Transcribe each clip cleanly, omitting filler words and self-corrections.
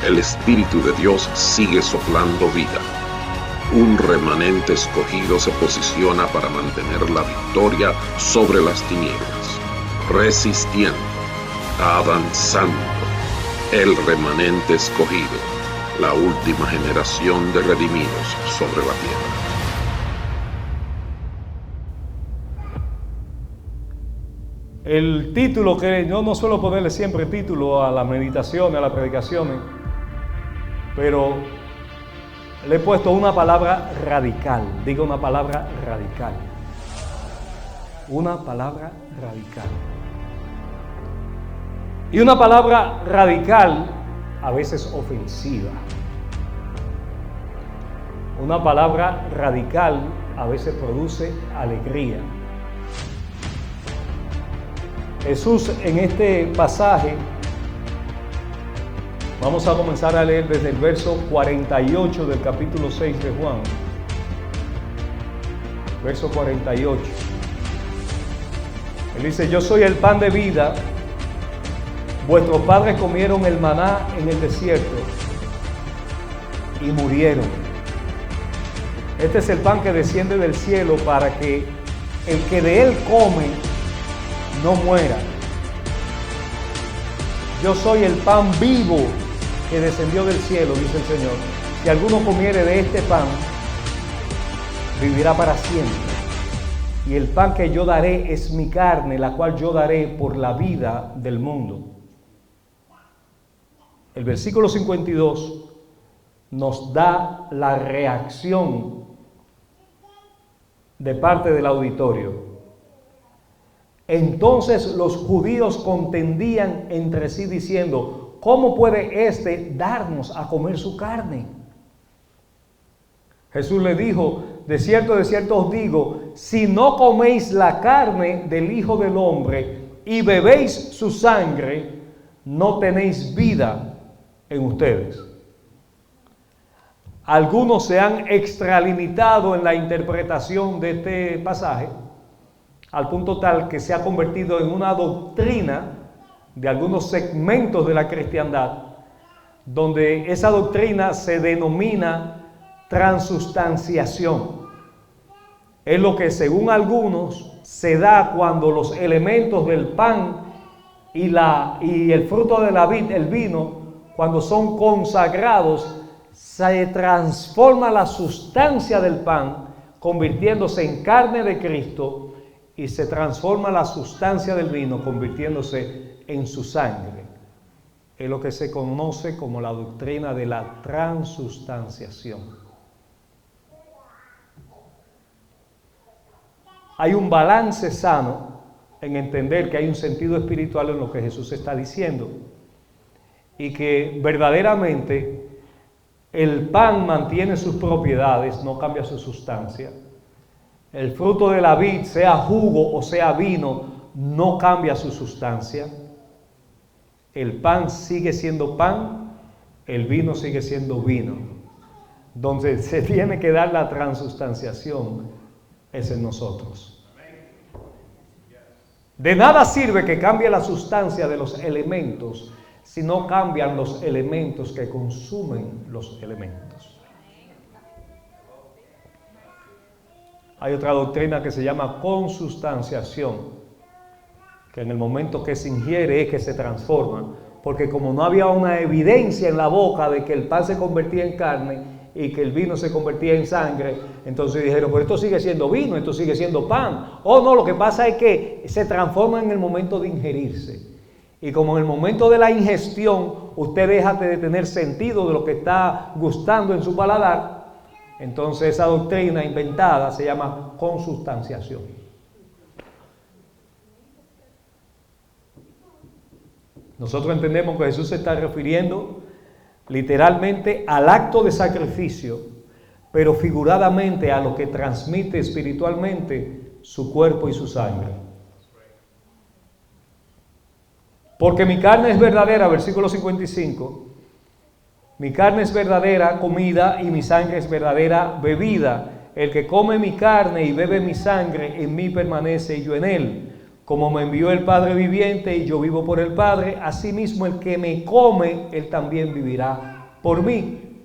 el Espíritu de Dios sigue soplando vida. Un remanente escogido se posiciona para mantener la victoria sobre las tinieblas, resistiendo, avanzando. El remanente escogido, la última generación de redimidos sobre la tierra. El título, que yo no suelo ponerle siempre título a las meditaciones, a las predicaciones, pero le he puesto una palabra radical. Diga una palabra radical. Una palabra radical. Y una palabra radical a veces ofensiva. Una palabra radical a veces produce alegría. Jesús en este pasaje, vamos a comenzar a leer desde el verso 48 del capítulo 6 de Juan. Verso 48. Él dice: yo soy el pan de vida. Vuestros padres comieron el maná en el desierto y murieron. Este es el pan que desciende del cielo para que el que de él come no muera. Yo soy el pan vivo que descendió del cielo, dice el Señor. Si alguno comiere de este pan, vivirá para siempre. Y el pan que yo daré es mi carne, la cual yo daré por la vida del mundo. El versículo 52 nos da la reacción de parte del auditorio. Entonces los judíos contendían entre sí diciendo: ¿cómo puede éste darnos a comer su carne? Jesús le dijo: de cierto os digo, si no coméis la carne del Hijo del Hombre y bebéis su sangre, no tenéis vida en ustedes. Algunos se han extralimitado en la interpretación de este pasaje, al punto tal que se ha convertido en una doctrina de algunos segmentos de la cristiandad, donde esa doctrina se denomina transustanciación. Es lo que, según algunos, se da cuando los elementos del pan y el fruto de la vid, el vino, cuando son consagrados, se transforma la sustancia del pan, convirtiéndose en carne de Cristo, y se transforma la sustancia del vino, convirtiéndose en su sangre. Es lo que se conoce como la doctrina de la transustanciación. Hay un balance sano en entender que hay un sentido espiritual en lo que Jesús está diciendo, y que verdaderamente el pan mantiene sus propiedades, no cambia su sustancia. El fruto de la vid, sea jugo o sea vino, no cambia su sustancia. El pan sigue siendo pan, el vino sigue siendo vino. Donde se tiene que dar la transustanciación es en nosotros. De nada sirve que cambie la sustancia de los elementos si no cambian los elementos que consumen los elementos. Hay otra doctrina que se llama consustanciación, que en el momento que se ingiere es que se transforma, porque como no había una evidencia en la boca de que el pan se convertía en carne y que el vino se convertía en sangre, entonces dijeron: pero esto sigue siendo vino, esto sigue siendo pan. Oh no, lo que pasa es que se transforma en el momento de ingerirse. Y como en el momento de la ingestión usted deja de tener sentido de lo que está gustando en su paladar, entonces esa doctrina inventada se llama consustanciación. Nosotros entendemos que Jesús se está refiriendo literalmente al acto de sacrificio, pero figuradamente a lo que transmite espiritualmente su cuerpo y su sangre. Porque mi carne es verdadera, versículo 55, mi carne es verdadera comida y mi sangre es verdadera bebida. El que come mi carne y bebe mi sangre, en mí permanece y yo en él. Como me envió el Padre viviente y yo vivo por el Padre, asimismo el que me come, él también vivirá por mí.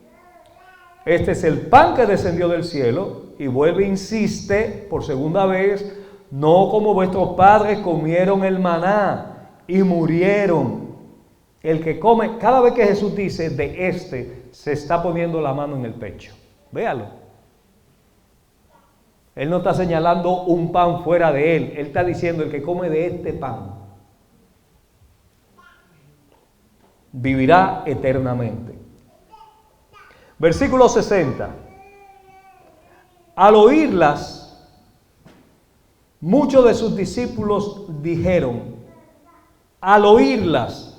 Este es el pan que descendió del cielo. Y vuelve, insiste por segunda vez, no como vuestros padres comieron el maná y murieron. El que come, cada vez que Jesús dice de este, se está poniendo la mano en el pecho. Véalo. Él no está señalando un pan fuera de él. Él está diciendo el que come de este pan vivirá eternamente. Versículo 60. Al oírlas, muchos de sus discípulos dijeron, al oír las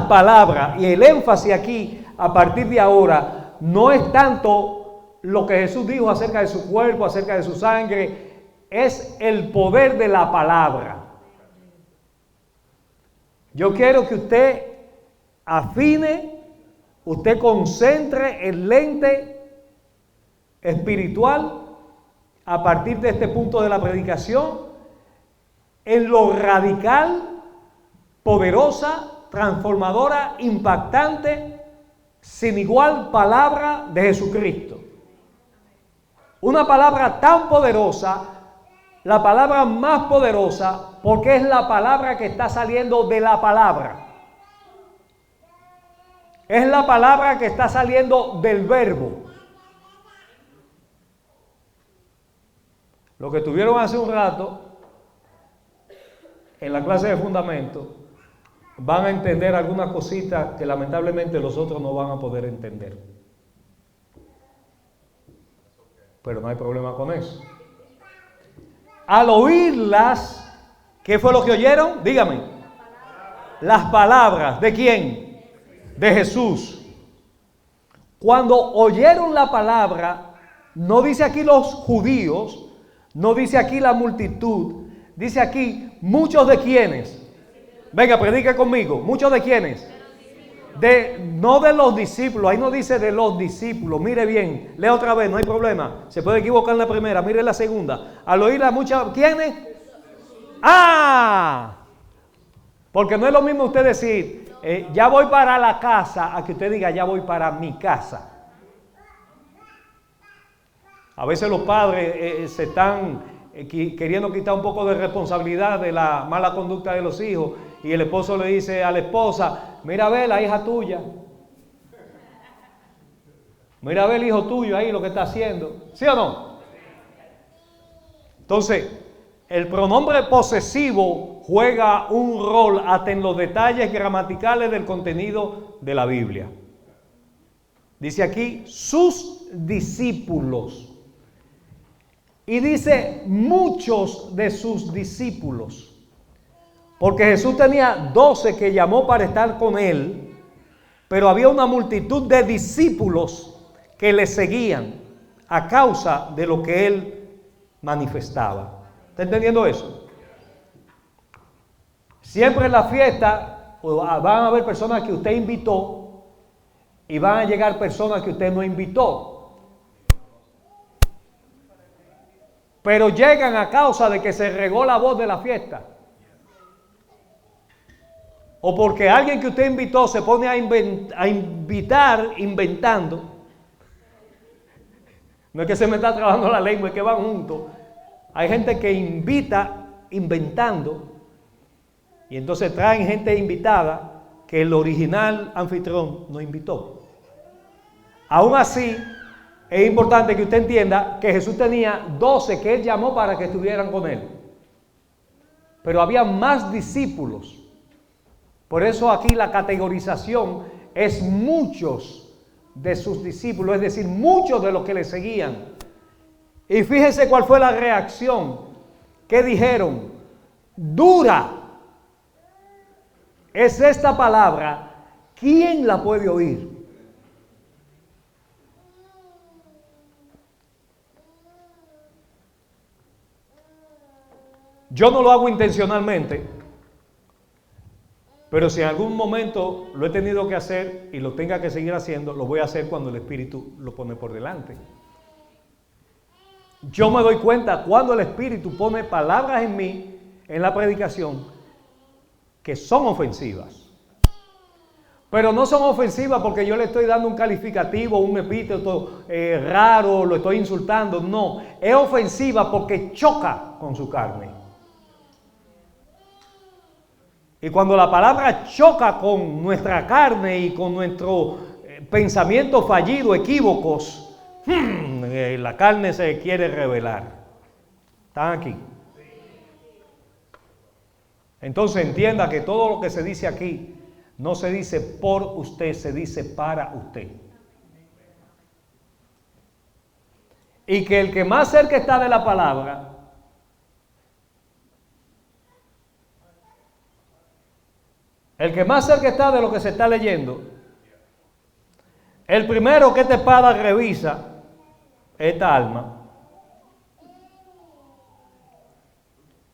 palabras, y el énfasis aquí, a partir de ahora, no es tanto lo que Jesús dijo acerca de su cuerpo, acerca de su sangre, es el poder de la palabra. Yo quiero que usted afine, usted concentre el lente espiritual a partir de este punto de la predicación en lo radical, poderosa, transformadora, impactante, sin igual palabra de Jesucristo. Una palabra tan poderosa, la palabra más poderosa, porque es la palabra que está saliendo de la palabra. Es la palabra que está saliendo del verbo. Lo que tuvieron hace un rato en la clase de fundamento, van a entender algunas cositas que lamentablemente los otros no van a poder entender. Pero no hay problema con eso. Al oírlas, ¿qué fue lo que oyeron? Dígame. Las palabras. ¿De quién? De Jesús. Cuando oyeron la palabra, no dice aquí los judíos, no dice aquí la multitud, dice aquí muchos de quienes. Venga, predica conmigo. ¿Muchos de quienes? No de los discípulos. Ahí no dice de los discípulos. Mire bien, lea otra vez, no hay problema. Se puede equivocar en la primera, mire la segunda. Al oírla muchas, ¿quiénes? Porque no es lo mismo usted decir, ya voy para la casa, a que usted diga, ya voy para mi casa. A veces los padres se están queriendo quitar un poco de responsabilidad de la mala conducta de los hijos, y el esposo le dice a la esposa, mira a ver la hija tuya, mira a ver el hijo tuyo ahí lo que está haciendo, ¿sí o no? Entonces, el pronombre posesivo juega un rol hasta en los detalles gramaticales del contenido de la Biblia. Dice aquí, sus discípulos. Y dice muchos de sus discípulos, porque Jesús tenía 12 que llamó para estar con él, pero había una multitud de discípulos que le seguían a causa de lo que él manifestaba. ¿Está entendiendo eso? Siempre en la fiesta van a haber personas que usted invitó y van a llegar personas que usted no invitó. Pero llegan a causa de que se regó la voz de la fiesta. O porque alguien que usted invitó se pone a invitar inventando. No es que se me está trabando la lengua, es que van juntos. Hay gente que invita inventando. Y entonces traen gente invitada que el original anfitrión no invitó. Aún así, es importante que usted entienda que Jesús tenía 12 que él llamó para que estuvieran con él. Pero había más discípulos. Por eso aquí la categorización es muchos de sus discípulos, es decir, muchos de los que le seguían. Y fíjese cuál fue la reacción. ¿Qué dijeron? Dura es esta palabra. ¿Quién la puede oír? Yo no lo hago intencionalmente, pero si en algún momento lo he tenido que hacer y lo tenga que seguir haciendo, lo voy a hacer cuando el Espíritu lo pone por delante. Yo me doy cuenta cuando el Espíritu pone palabras en mí en la predicación que son ofensivas. Pero no son ofensivas porque yo le estoy dando un calificativo, un epíteto raro, lo estoy insultando. No, es ofensiva porque choca con su carne. Y cuando la palabra choca con nuestra carne y con nuestro pensamiento fallido, equívocos, la carne se quiere rebelar. ¿Están aquí? Entonces entienda que todo lo que se dice aquí no se dice por usted, se dice para usted. Y que el que más cerca está de la palabra, el que más cerca está de lo que se está leyendo, el primero que esta espada revisa esta alma,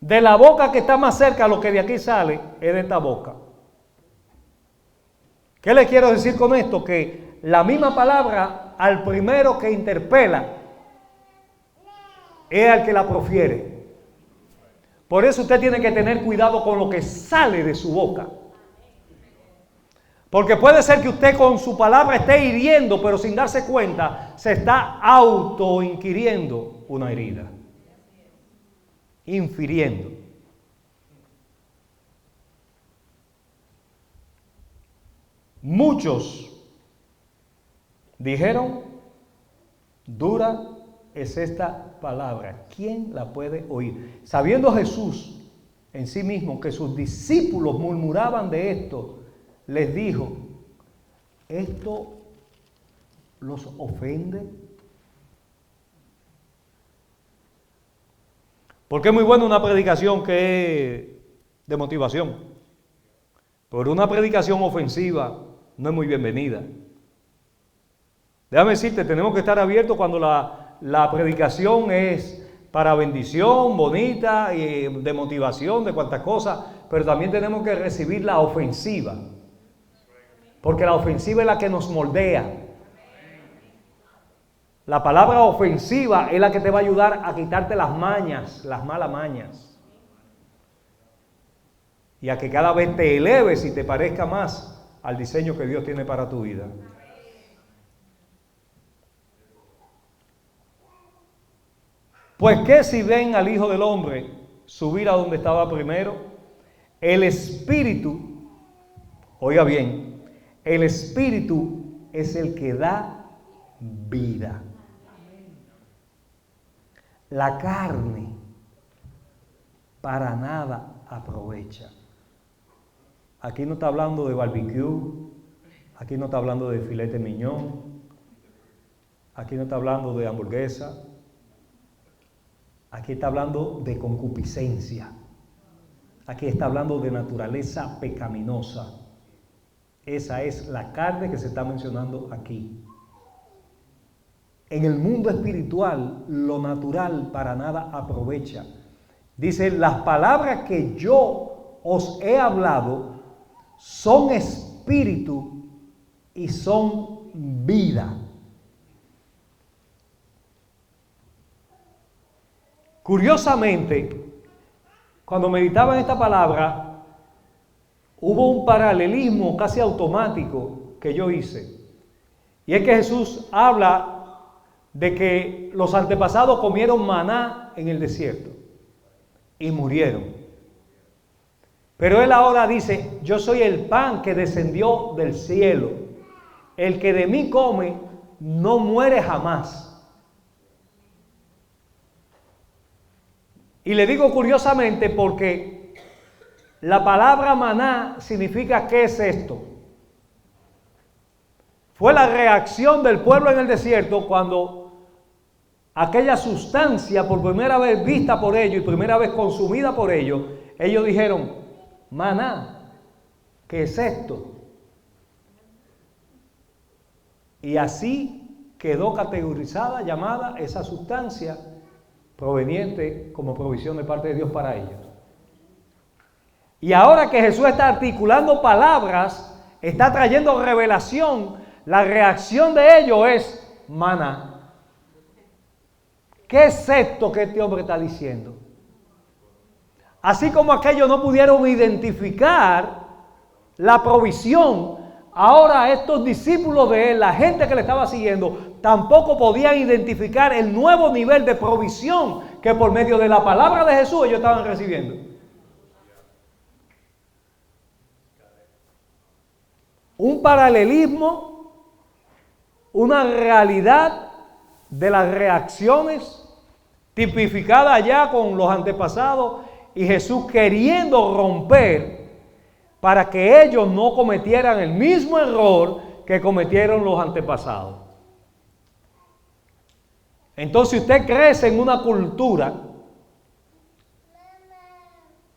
de la boca que está más cerca, lo que de aquí sale es de esta boca. ¿Qué le quiero decir con esto? Que la misma palabra al primero que interpela es al que la profiere. Por eso usted tiene que tener cuidado con lo que sale de su boca. Porque puede ser que usted con su palabra esté hiriendo, pero sin darse cuenta se está autoinquiriendo una herida. Infiriendo. Muchos dijeron, dura es esta palabra, ¿quién la puede oír? Sabiendo Jesús en sí mismo que sus discípulos murmuraban de esto, les dijo, ¿esto los ofende? Porque es muy buena una predicación que es de motivación, pero una predicación ofensiva no es muy bienvenida. Déjame decirte, tenemos que estar abiertos cuando la predicación es para bendición, bonita, y de motivación, de cuantas cosas, pero también tenemos que recibir la ofensiva, porque la ofensiva es la que nos moldea. La palabra ofensiva es la que te va a ayudar a quitarte las mañas, las malas mañas, y a que cada vez te eleves y te parezca más al diseño que Dios tiene para tu vida. Pues que si ven al Hijo del Hombre subir a donde estaba primero, el Espíritu, oiga bien, el Espíritu es el que da vida. La carne para nada aprovecha. Aquí no está hablando de barbecue, aquí no está hablando de filete miñón, aquí no está hablando de hamburguesa, aquí está hablando de concupiscencia, aquí está hablando de naturaleza pecaminosa. Esa es la carne que se está mencionando aquí. En el mundo espiritual, lo natural para nada aprovecha. Dice, las palabras que yo os he hablado son espíritu y son vida. Curiosamente, cuando meditaba en esta palabra, hubo un paralelismo casi automático que yo hice. Y es que Jesús habla de que los antepasados comieron maná en el desierto y murieron. Pero él ahora dice, yo soy el pan que descendió del cielo. El que de mí come no muere jamás. Y le digo curiosamente porque la palabra maná significa ¿qué es esto? Fue la reacción del pueblo en el desierto cuando aquella sustancia por primera vez vista por ellos y primera vez consumida por ellos, ellos dijeron, maná, ¿qué es esto? Y así quedó categorizada, llamada esa sustancia proveniente como provisión de parte de Dios para ellos. Y ahora que Jesús está articulando palabras, está trayendo revelación, la reacción de ellos es maná. ¿Qué es esto que este hombre está diciendo? Así como aquellos no pudieron identificar la provisión, ahora estos discípulos de él, la gente que le estaba siguiendo, tampoco podían identificar el nuevo nivel de provisión que por medio de la palabra de Jesús ellos estaban recibiendo. Un paralelismo, una realidad de las reacciones tipificadas ya con los antepasados y Jesús queriendo romper para que ellos no cometieran el mismo error que cometieron los antepasados. Entonces usted crece en una cultura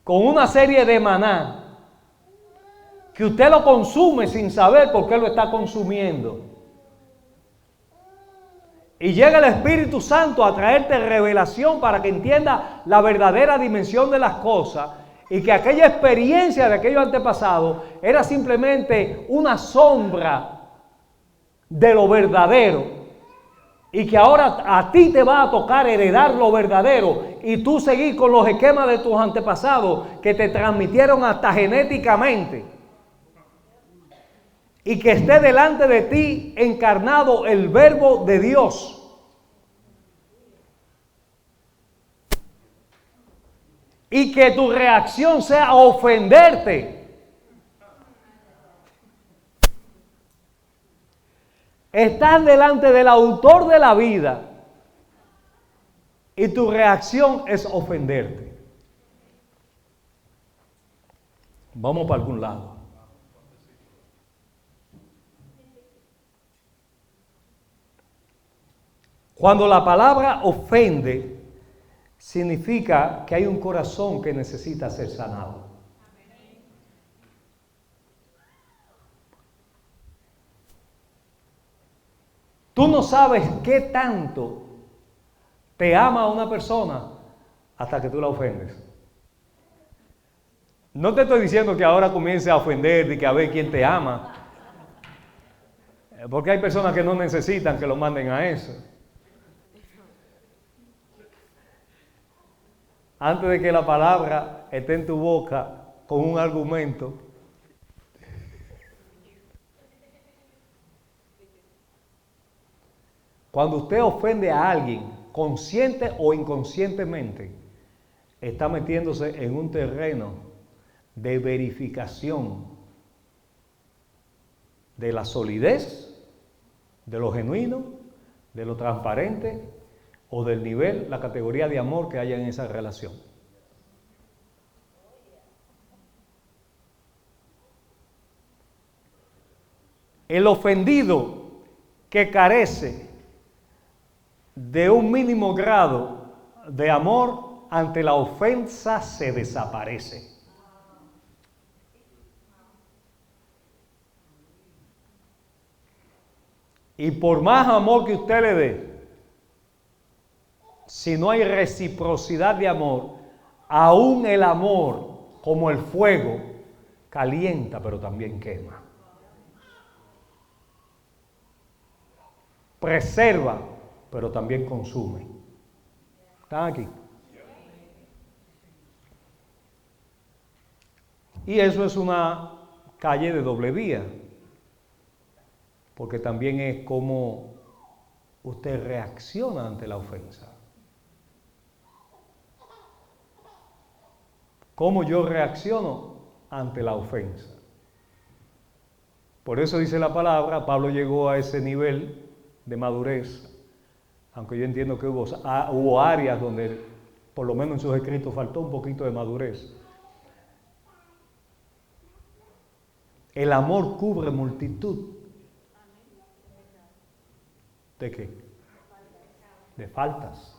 con una serie de maná que usted lo consume sin saber por qué lo está consumiendo. Y llega el Espíritu Santo a traerte revelación para que entienda la verdadera dimensión de las cosas y que aquella experiencia de aquellos antepasados era simplemente una sombra de lo verdadero. Y que ahora a ti te va a tocar heredar lo verdadero y tú seguir con los esquemas de tus antepasados que te transmitieron hasta genéticamente. Y que esté delante de ti encarnado el Verbo de Dios. Y que tu reacción sea ofenderte. Estás delante del autor de la vida y tu reacción es ofenderte. Vamos para algún lado. Cuando la palabra ofende, significa que hay un corazón que necesita ser sanado. Tú no sabes qué tanto te ama una persona hasta que tú la ofendes. No te estoy diciendo que ahora comience a ofender y que a ver quién te ama, porque hay personas que no necesitan que lo manden a eso. Antes de que la palabra esté en tu boca con un argumento, cuando usted ofende a alguien, consciente o inconscientemente, está metiéndose en un terreno de verificación de la solidez, de lo genuino, de lo transparente o del nivel, la categoría de amor que haya en esa relación. El ofendido que carece de un mínimo grado de amor, ante la ofensa se desaparece. Y por más amor que usted le dé, si no hay reciprocidad de amor, aún el amor, como el fuego, calienta pero también quema. Preserva pero también consume. ¿Están aquí? Y eso es una calle de doble vía, porque también es como usted reacciona ante la ofensa. ¿Cómo yo reacciono ante la ofensa? Por eso dice la palabra, Pablo llegó a ese nivel de madurez, aunque yo entiendo que hubo áreas donde, por lo menos en sus escritos, faltó un poquito de madurez. El amor cubre multitud. ¿De qué? De faltas.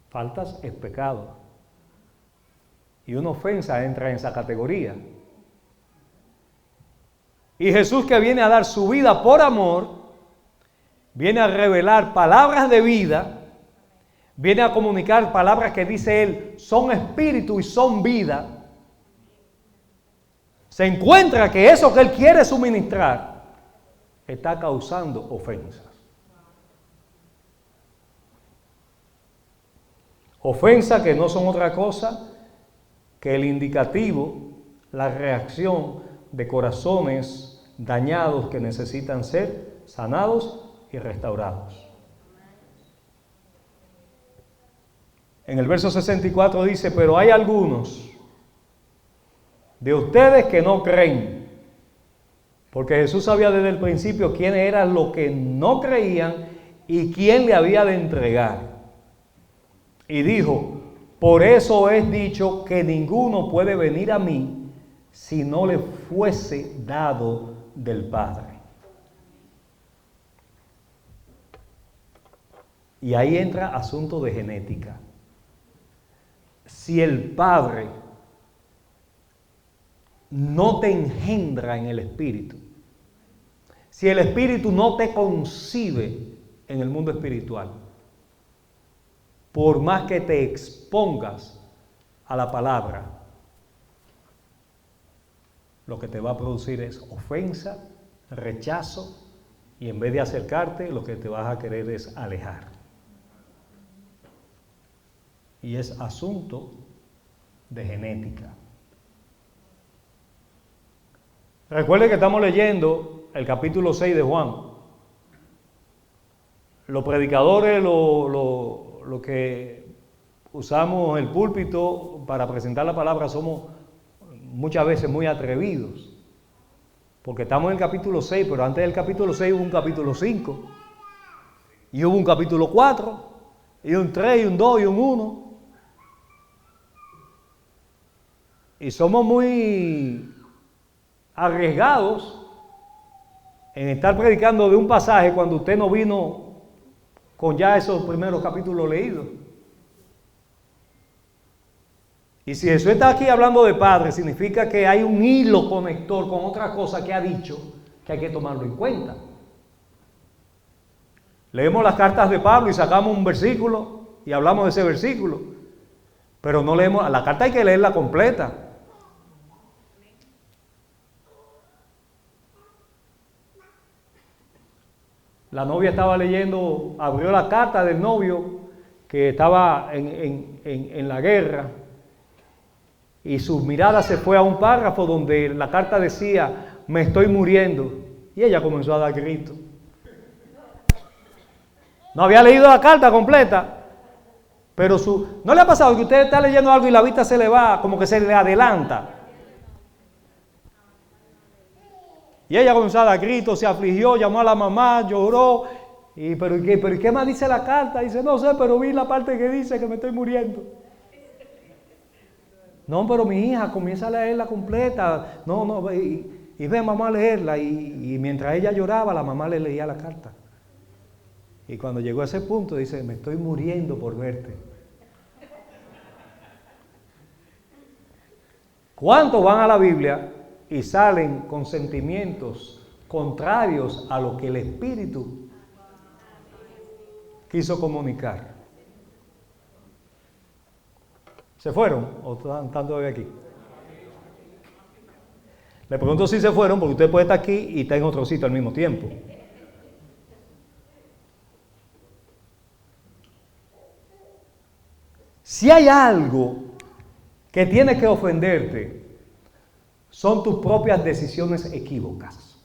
Faltas es pecado. Y una ofensa entra en esa categoría. Y Jesús, que viene a dar su vida por amor, viene a revelar palabras de vida, viene a comunicar palabras que dice Él son espíritu y son vida. Se encuentra que eso que Él quiere suministrar está causando ofensas. Ofensas que no son otra cosa que el indicativo, la reacción de corazones dañados que necesitan ser sanados y restaurados. En el verso 64 dice, pero hay algunos de ustedes que no creen, porque Jesús sabía desde el principio quiénes eran los que no creían y quién le había de entregar. Y dijo, por eso es dicho que ninguno puede venir a mí si no le fuese dado del Padre. Y ahí entra asunto de genética. Si el Padre no te engendra en el Espíritu, si el Espíritu no te concibe en el mundo espiritual, por más que te expongas a la palabra, lo que te va a producir es ofensa, rechazo, y en vez de acercarte, lo que te vas a querer es alejar. Y es asunto de genética. Recuerden que estamos leyendo el capítulo 6 de Juan. Los predicadores, lo que usamos el púlpito para presentar la palabra, somos muchas veces muy atrevidos. Porque estamos en el capítulo 6, pero antes del capítulo 6 hubo un capítulo 5. Y hubo un capítulo 4, y un 3, y un 2, y un 1. Y somos muy arriesgados en estar predicando de un pasaje cuando usted no vino con ya esos primeros capítulos leídos. Y si Jesús está aquí hablando de Padre, significa que hay un hilo conector con otra cosa que ha dicho que hay que tomarlo en cuenta. Leemos las cartas de Pablo y sacamos un versículo y hablamos de ese versículo, pero no leemos, la carta hay que leerla completa. La novia estaba leyendo, abrió la carta del novio que estaba en la guerra, y su mirada se fue a un párrafo donde la carta decía, me estoy muriendo, y ella comenzó a dar gritos. No había leído la carta completa, pero ¿no le ha pasado que usted está leyendo algo y la vista se le va, como que se le adelanta? Y ella comenzó a dar gritos, se afligió, llamó a la mamá, lloró. ¿Pero qué más dice la carta? Dice, no sé, pero vi la parte que dice que me estoy muriendo. No, pero mi hija comienza a leerla completa. No, y ve mamá a leerla. Y mientras ella lloraba, la mamá le leía la carta. Y cuando llegó a ese punto, dice, me estoy muriendo por verte. ¿Cuántos van a la Biblia y salen con sentimientos contrarios a lo que el Espíritu quiso comunicar? ¿Se fueron o están todavía aquí? Le pregunto si se fueron porque usted puede estar aquí y está en otro sitio al mismo tiempo. Si hay algo que tiene que ofenderte, son tus propias decisiones equívocas.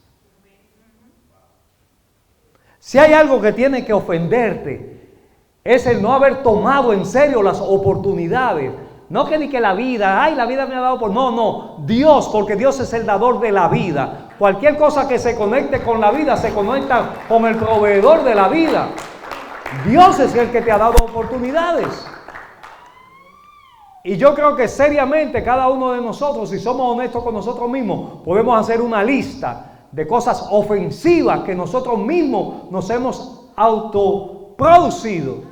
Si hay algo que tiene que ofenderte, es el no haber tomado en serio las oportunidades. No que ni que la vida me ha dado por... No, Dios, porque Dios es el dador de la vida. Cualquier cosa que se conecte con la vida, se conecta con el proveedor de la vida. Dios es el que te ha dado oportunidades. Y yo creo que seriamente cada uno de nosotros, si somos honestos con nosotros mismos, podemos hacer una lista de cosas ofensivas que nosotros mismos nos hemos autoproducido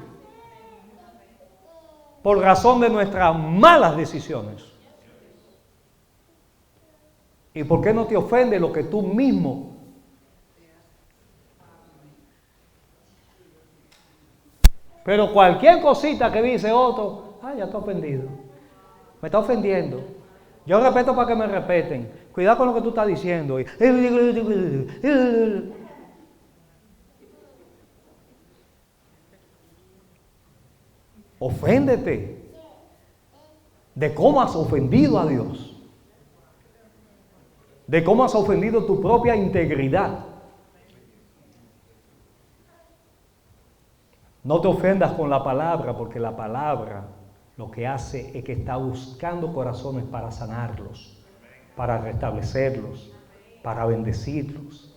por razón de nuestras malas decisiones. ¿Y por qué no te ofende lo que tú mismo? Pero cualquier cosita que dice otro, ya está ofendido. Me está ofendiendo. Yo respeto para que me respeten. Cuidado con lo que tú estás diciendo. Oféndete. de cómo has ofendido a Dios, de cómo has ofendido tu propia integridad. No te ofendas con la palabra, porque la palabra lo que hace es que está buscando corazones para sanarlos, para restablecerlos, para bendecirlos,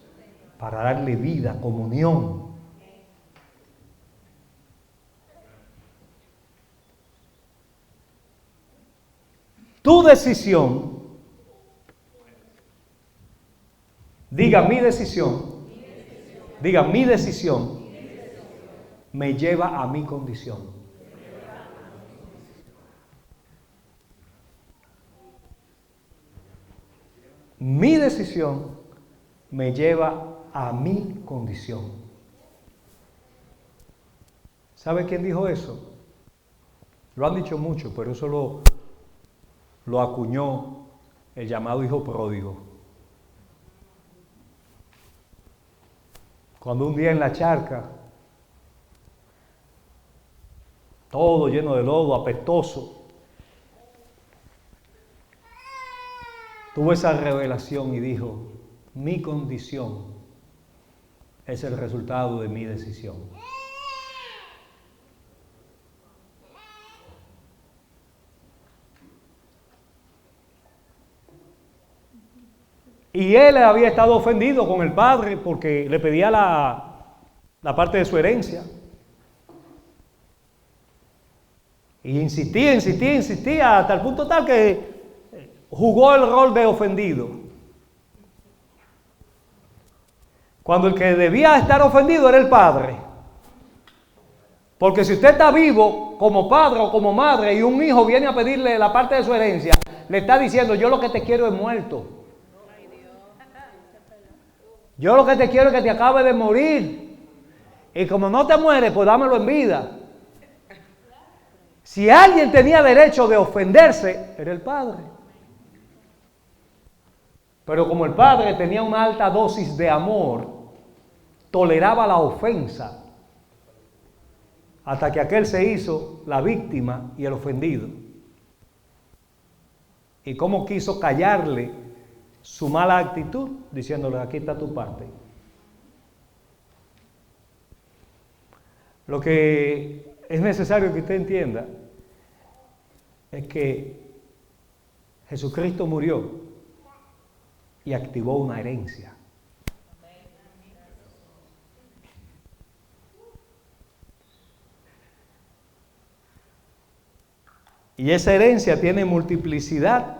para darle vida, comunión. Tu decisión, diga mi decisión, diga mi decisión, me lleva a mi condición. Mi decisión me lleva a mi condición. ¿Sabe quién dijo eso? Lo han dicho mucho, pero eso lo acuñó el llamado hijo pródigo. Cuando un día en la charca, todo lleno de lodo, apestoso, tuvo esa revelación y dijo: mi condición es el resultado de mi decisión. Y él había estado ofendido con el padre porque le pedía la parte de su herencia. Y insistía hasta el punto tal que jugó el rol de ofendido. Cuando el que debía estar ofendido era el padre. Porque si usted está vivo como padre o como madre y un hijo viene a pedirle la parte de su herencia, le está diciendo: yo lo que te quiero es muerto. Yo lo que te quiero es que te acabe de morir. Y como no te mueres, pues dámelo en vida. Si alguien tenía derecho de ofenderse, era el padre. Pero como el padre tenía una alta dosis de amor, toleraba la ofensa hasta que aquel se hizo la víctima y el ofendido. Y cómo quiso callarle su mala actitud, diciéndole: aquí está tu parte. Lo que es necesario que usted entienda es que Jesucristo murió y activó una herencia. Y esa herencia tiene multiplicidad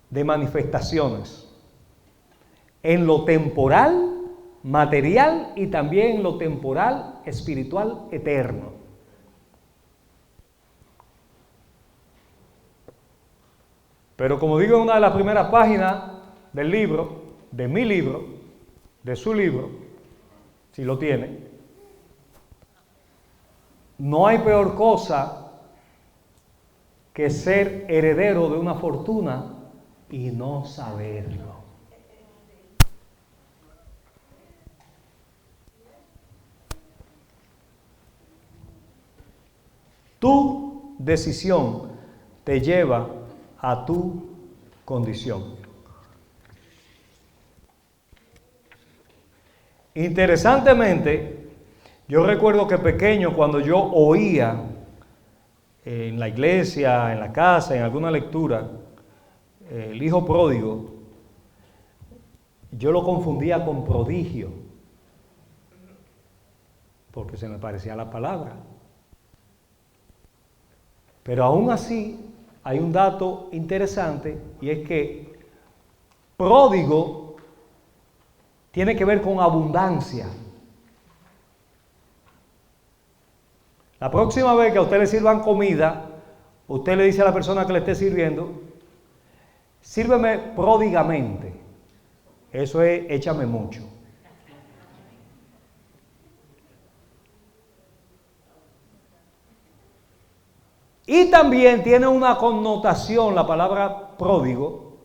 de manifestaciones en lo temporal, material, y también en lo temporal, espiritual, eterno. Pero como digo en una de las primeras páginas del libro, de mi libro, de su libro, si lo tiene, no hay peor cosa que ser heredero de una fortuna y no saberlo. Tu decisión te lleva a tu condición. Interesantemente, yo recuerdo que pequeño, cuando yo oía en la iglesia, en la casa, en alguna lectura, el hijo pródigo, yo lo confundía con prodigio, porque se me parecía la palabra. Pero aún así, hay un dato interesante, y es que pródigo tiene que ver con abundancia. La próxima vez que a usted le sirvan comida, usted le dice a la persona que le esté sirviendo: sírveme pródigamente. Eso es, échame mucho. Y también tiene una connotación, la palabra pródigo,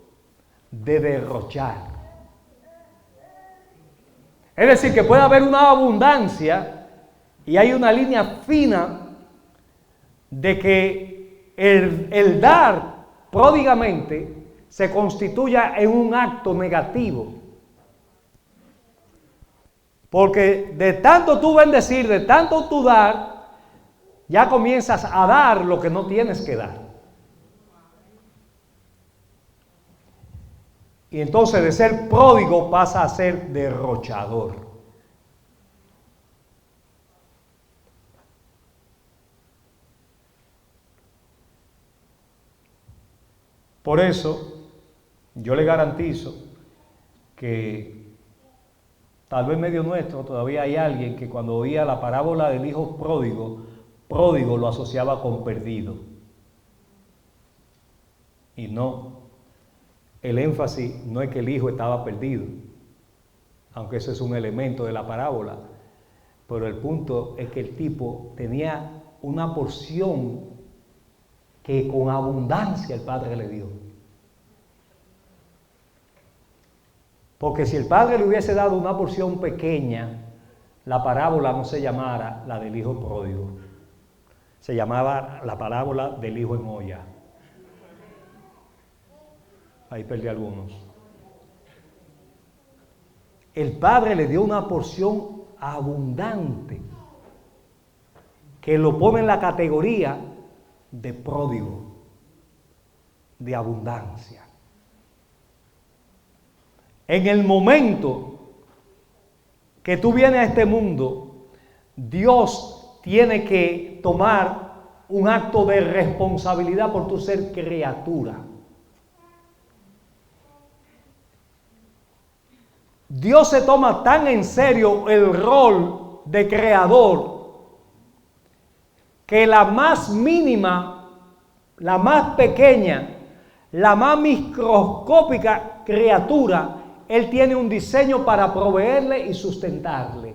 de derrochar. Es decir, que puede haber una abundancia y hay una línea fina de que el dar pródigamente se constituya en un acto negativo. Porque de tanto tú bendecir, de tanto tú dar, ya comienzas a dar lo que no tienes que dar. Y entonces de ser pródigo pasa a ser derrochador. Por eso, yo le garantizo que tal vez en medio nuestro todavía hay alguien que cuando oía la parábola del hijo pródigo, pródigo lo asociaba con perdido. Y no, el énfasis no es que el hijo estaba perdido, aunque ese es un elemento de la parábola, pero el punto es que el tipo tenía una porción que con abundancia el Padre le dio. Porque si el Padre le hubiese dado una porción pequeña, la parábola no se llamara la del hijo pródigo, se llamaba la parábola del hijo en olla. Ahí perdí algunos. El Padre le dio una porción abundante que lo pone en la categoría de pródigo, de abundancia. En el momento que tú vienes a este mundo, Dios tiene que tomar un acto de responsabilidad por tu ser criatura. Dios se toma tan en serio el rol de creador que la más mínima, la más pequeña, la más microscópica criatura, Él tiene un diseño para proveerle y sustentarle,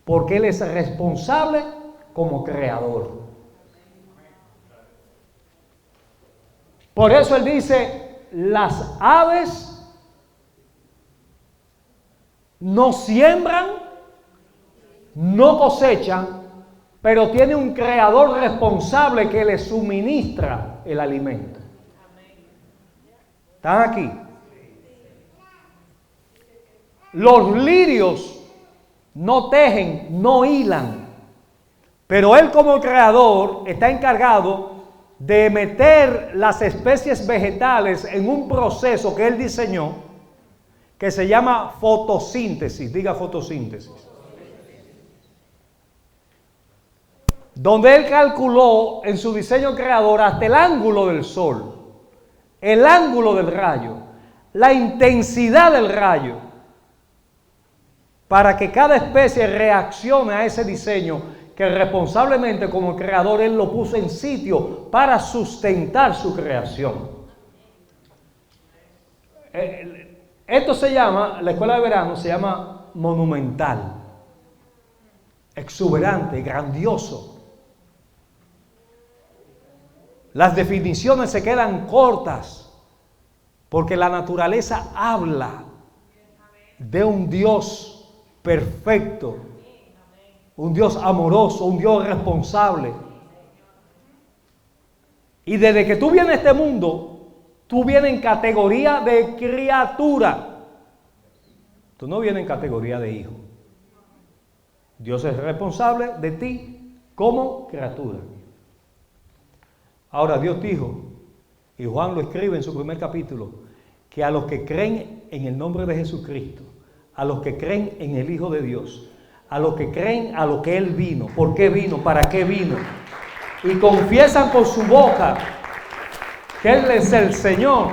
porque Él es responsable como creador. Por eso Él dice, las aves no siembran, no cosechan, pero tiene un creador responsable que les suministra el alimento. ¿Están aquí? Los lirios no tejen, no hilan, pero Él como creador está encargado de meter las especies vegetales en un proceso que Él diseñó, que se llama fotosíntesis. Diga fotosíntesis. Donde Él calculó en su diseño creador hasta el ángulo del sol, el ángulo del rayo, la intensidad del rayo, para que cada especie reaccione a ese diseño que responsablemente como creador Él lo puso en sitio para sustentar su creación. Esto se llama, la escuela de verano se llama monumental, exuberante, grandioso. Las definiciones se quedan cortas porque la naturaleza habla de un Dios perfecto, un Dios amoroso, un Dios responsable. Y desde que tú vienes a este mundo, tú vienes en categoría de criatura. Tú no vienes en categoría de hijo. Dios es responsable de ti como criatura. Ahora Dios dijo, y Juan lo escribe en su primer capítulo, que a los que creen en el nombre de Jesucristo, a los que creen en el Hijo de Dios, a los que creen a lo que Él vino, ¿por qué vino? ¿Para qué vino? Y confiesan con su boca que Él es el Señor,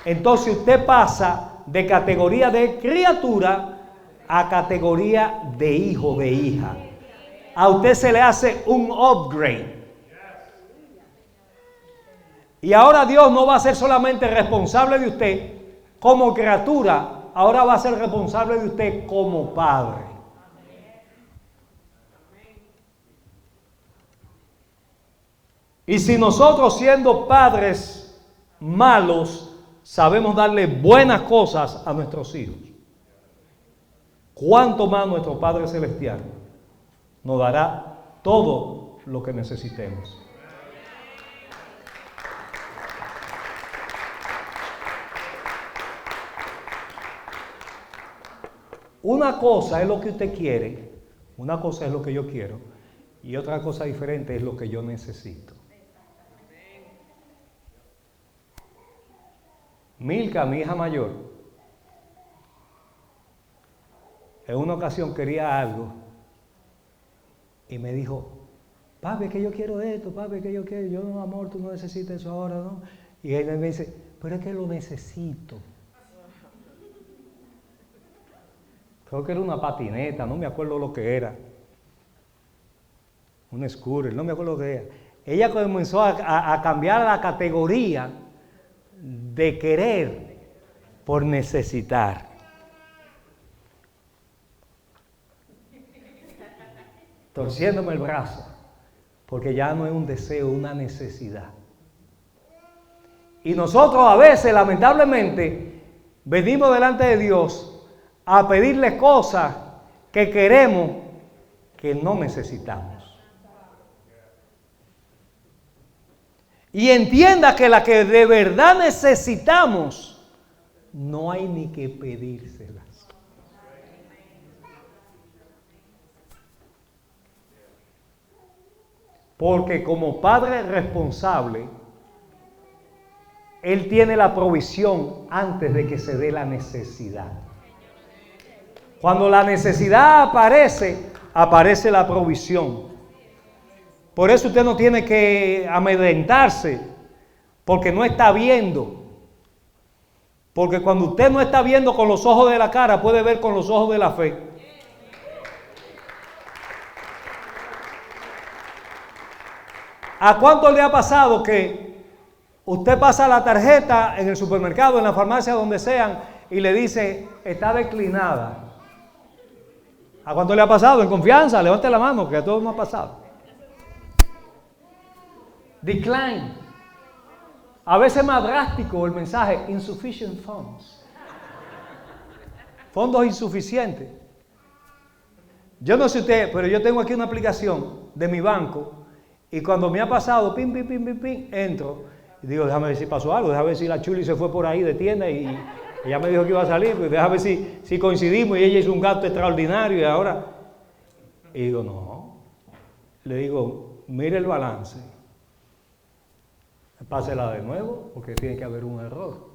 entonces usted pasa de categoría de criatura a categoría de hijo, de hija. A usted se le hace un upgrade. Y ahora Dios no va a ser solamente responsable de usted como criatura, ahora va a ser responsable de usted como padre. Y si nosotros siendo padres malos sabemos darle buenas cosas a nuestros hijos, ¿cuánto más nuestro Padre Celestial nos dará todo lo que necesitemos? una cosa es lo que usted quiere, una cosa es lo que yo quiero, y otra cosa diferente es lo que yo necesito. Milka, mi hija mayor, en una ocasión quería algo y me dijo, papi, que yo quiero esto, papi, que yo quiero, yo no, amor, tú no necesitas eso ahora, ¿no? Y él me dice, pero es que lo necesito. Creo que era una patineta, no me acuerdo lo que era. Un scooter, no me acuerdo lo que era. Ella comenzó a cambiar la categoría de querer por necesitar. Torciéndome el brazo, porque ya no es un deseo, una necesidad. Y nosotros a veces, lamentablemente, venimos delante de Dios a pedirle cosas que queremos que no necesitamos. Y entienda que la que de verdad necesitamos, no hay ni que pedírselas. Porque como padre responsable, Él tiene la provisión antes de que se dé la necesidad. Cuando la necesidad aparece, aparece la provisión. Por eso usted no tiene que amedrentarse, porque no está viendo. Porque cuando usted no está viendo con los ojos de la cara, puede ver con los ojos de la fe. ¿A cuánto le ha pasado que usted pasa la tarjeta en el supermercado, en la farmacia, donde sean, y le dice, está declinada? ¿A cuánto le ha pasado? En confianza, levante la mano, que a todos nos ha pasado. Decline. A veces más drástico el mensaje, insufficient funds. Fondos insuficientes. Yo no sé usted, pero yo tengo aquí una aplicación de mi banco y cuando me ha pasado, pim, pim, pim, pim, pim, entro y digo, déjame ver si pasó algo, déjame ver si la Chuli se fue por ahí de tienda y ella me dijo que iba a salir, pues déjame ver si coincidimos y ella hizo un gasto extraordinario y ahora... Y digo, no. Le digo, mire el balance. Pásela de nuevo porque tiene que haber un error.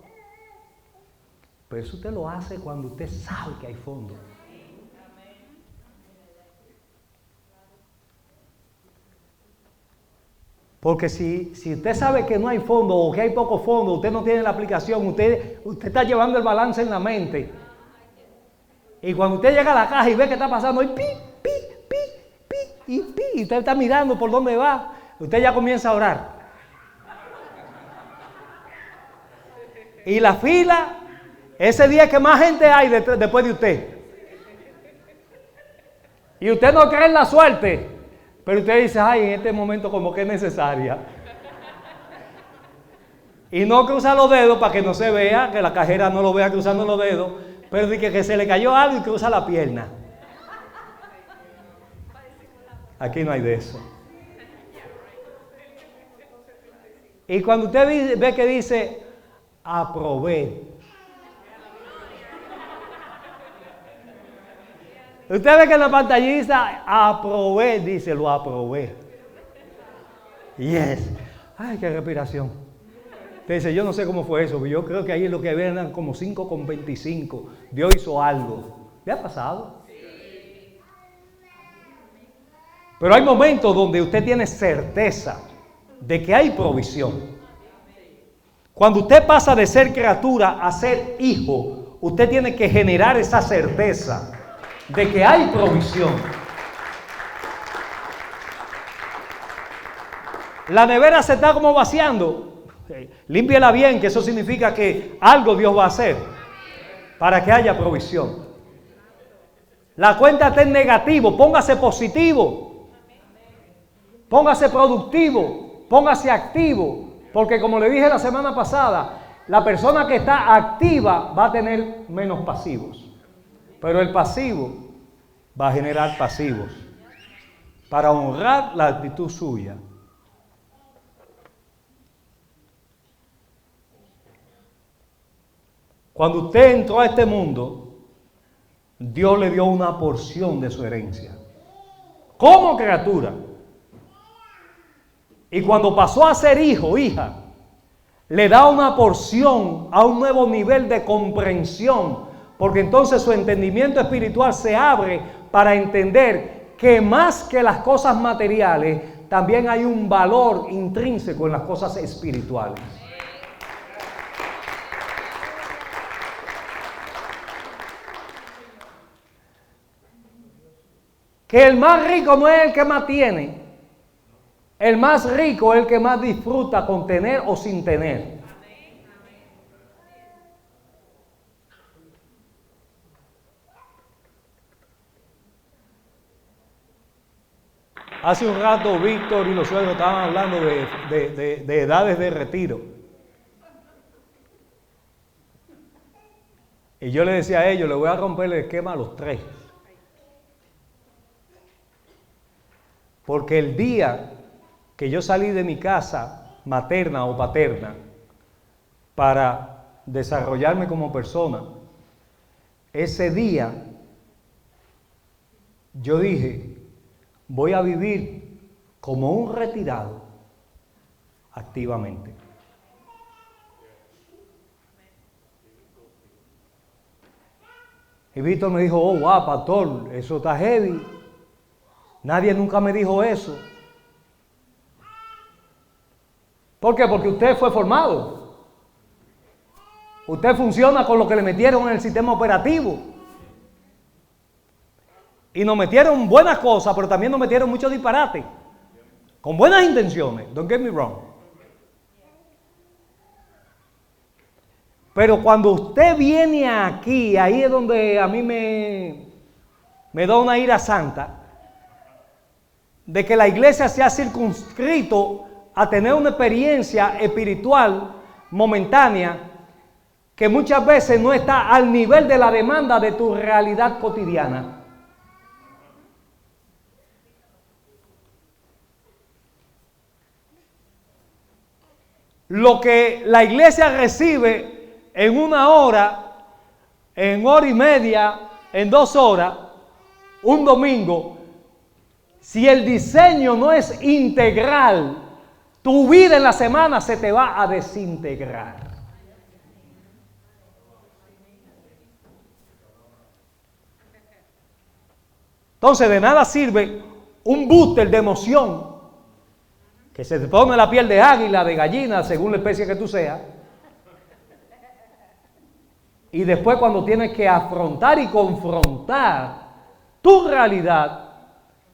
Pero eso usted lo hace cuando usted sabe que hay fondos. Porque si usted sabe que no hay fondo o que hay poco fondo, usted no tiene la aplicación, usted está llevando el balance en la mente. Y cuando usted llega a la caja y ve que está pasando, y pi, pi, pi, pi, y pi, y usted está mirando por dónde va, usted ya comienza a orar. Y la fila, ese día que más gente hay después de usted. Y usted no cree en la suerte, pero usted dice, ay, en este momento como que es necesaria. Y no cruza los dedos para que no se vea, que la cajera no lo vea cruzando los dedos, pero dice que se le cayó algo y cruza la pierna. Aquí no hay de eso. Y cuando usted ve que dice, aprobé. Usted ve que en la pantallita, aprobé, dice, lo aprobé. Yes. Ay, qué respiración. Usted dice, yo no sé cómo fue eso, pero yo creo que ahí lo que había eran como 5,25. Dios hizo algo. ¿Le ha pasado? Sí. Pero hay momentos donde usted tiene certeza de que hay provisión. Cuando usted pasa de ser criatura a ser hijo, usted tiene que generar esa certeza de que hay provisión. La nevera se está como vaciando. Límpiela bien, que eso significa que algo Dios va a hacer para que haya provisión. La cuenta está en negativo, póngase positivo, póngase productivo, póngase activo. Porque como le dije la semana pasada, la persona que está activa va a tener menos pasivos. Pero el pasivo va a generar pasivos para honrar la actitud suya. Cuando usted entró a este mundo, Dios le dio una porción de su herencia como criatura. Y cuando pasó a ser hijo, hija, le da una porción a un nuevo nivel de comprensión, porque entonces su entendimiento espiritual se abre para entender que más que las cosas materiales, también hay un valor intrínseco en las cosas espirituales. Que el más rico no es el que más tiene. El más rico es el que más disfruta con tener o sin tener. Hace un rato Víctor y los suegros estaban hablando de edades de retiro. Y yo le decía a ellos, le voy a romper el esquema a los tres. Porque el día que yo salí de mi casa materna o paterna para desarrollarme como persona, ese día yo dije, voy a vivir como un retirado activamente. Y Víctor me dijo, oh, wow, pastor, eso está heavy. Nadie nunca me dijo eso. ¿Por qué? Porque usted fue formado. Usted funciona con lo que le metieron en el sistema operativo. Y nos metieron buenas cosas, pero también nos metieron muchos disparates. Con buenas intenciones, don't get me wrong. Pero cuando usted viene aquí, ahí es donde a mí me da una ira santa, de que la iglesia se ha circunscrito a tener una experiencia espiritual momentánea que muchas veces no está al nivel de la demanda de tu realidad cotidiana. Lo que la iglesia recibe en una hora, en hora y media, en 2 horas, un domingo, si el diseño no es integral, tu vida en la semana se te va a desintegrar. Entonces de nada sirve un booster de emoción que se te pone la piel de águila, de gallina, según la especie que tú seas. Y después cuando tienes que afrontar y confrontar tu realidad,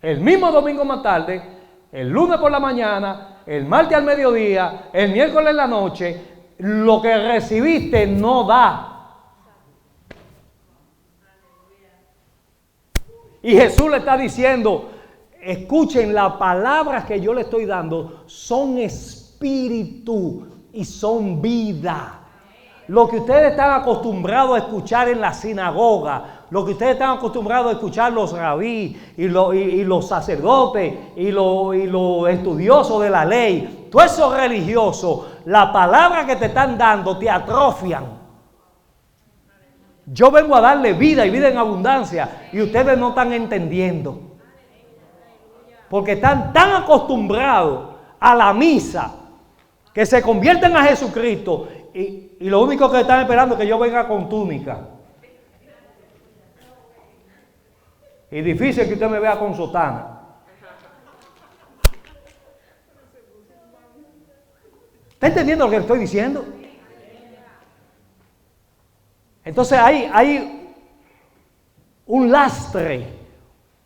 el mismo domingo más tarde, el lunes por la mañana, el martes al mediodía, el miércoles en la noche, lo que recibiste no da. Y Jesús le está diciendo, escuchen, las palabras que yo le estoy dando son espíritu y son vida. Lo que ustedes están acostumbrados a escuchar en la sinagoga, lo que ustedes están acostumbrados a escuchar los rabí y los sacerdotes y los estudiosos de la ley, todo eso religioso, la palabra que te están dando te atrofian. Yo vengo a darle vida y vida en abundancia y ustedes no están entendiendo. Porque están tan acostumbrados a la misa que se convierten a Jesucristo y lo único que están esperando es que yo venga con túnica. Y difícil que usted me vea con sotana. ¿Está entendiendo lo que estoy diciendo? Entonces hay un lastre,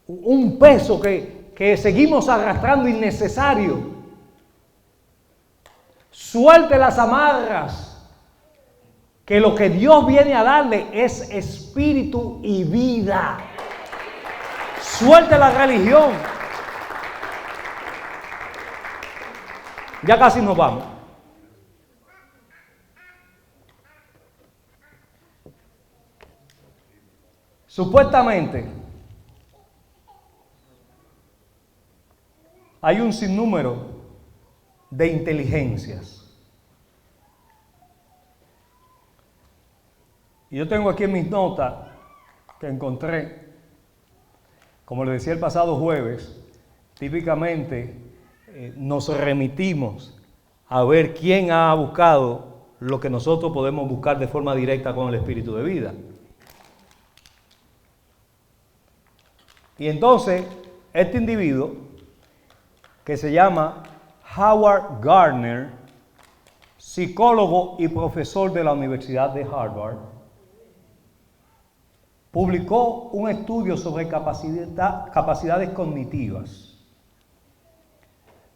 un peso que seguimos arrastrando innecesario. Suelte las amarras, que lo que Dios viene a darle es espíritu y vida. Suelte la religión. Ya casi nos vamos. Supuestamente hay un sinnúmero de inteligencias. Y yo tengo aquí en mis notas que encontré, como les decía el pasado jueves, típicamente nos remitimos a ver quién ha buscado lo que nosotros podemos buscar de forma directa con el espíritu de vida. Y entonces, este individuo, que se llama Howard Gardner, psicólogo y profesor de la Universidad de Harvard, publicó un estudio sobre capacidades cognitivas.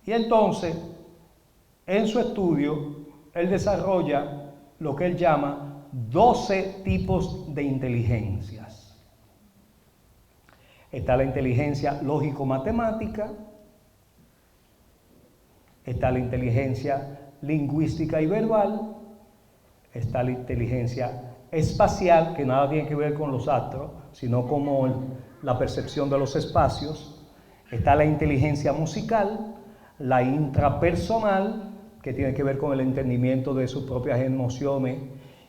Y entonces, en su estudio, él desarrolla lo que él llama 12 tipos de inteligencias. Está la inteligencia lógico-matemática, está la inteligencia lingüística y verbal, está la inteligencia espacial, que nada tiene que ver con los astros, sino como la percepción de los espacios. Está la inteligencia musical, la intrapersonal, que tiene que ver con el entendimiento de sus propias emociones,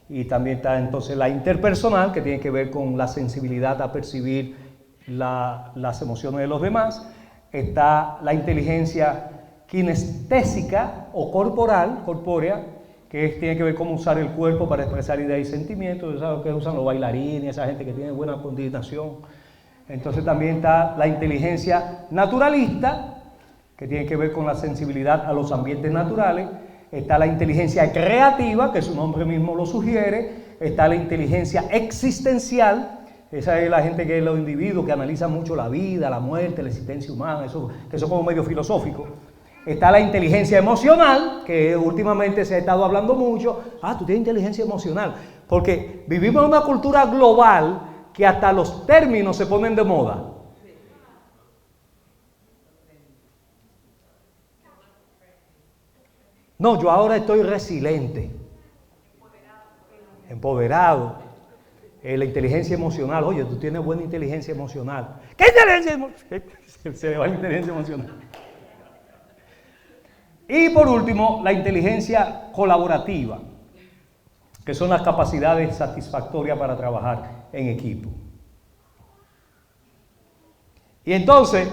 y también está entonces la interpersonal, que tiene que ver con la sensibilidad a percibir las emociones de los demás. Está la inteligencia kinestésica o corpórea, que tiene que ver cómo usar el cuerpo para expresar ideas y sentimientos. ¿Sabes que usan los bailarines, esa gente que tiene buena coordinación? Entonces también está la inteligencia naturalista, que tiene que ver con la sensibilidad a los ambientes naturales. Está la inteligencia creativa, que su nombre mismo lo sugiere. Está la inteligencia existencial, esa es la gente que es los individuos que analizan mucho la vida, la muerte, la existencia humana, eso, que son como medio filosófico. Está la inteligencia emocional, que últimamente se ha estado hablando mucho. Tú tienes inteligencia emocional, porque vivimos en una cultura global que hasta los términos se ponen de moda. No, yo ahora estoy resiliente, empoderado. La inteligencia emocional, oye, tú tienes buena inteligencia emocional. ¿Qué inteligencia emocional? Se le va la inteligencia emocional. Y por último, la inteligencia colaborativa, que son las capacidades satisfactorias para trabajar en equipo. Y entonces,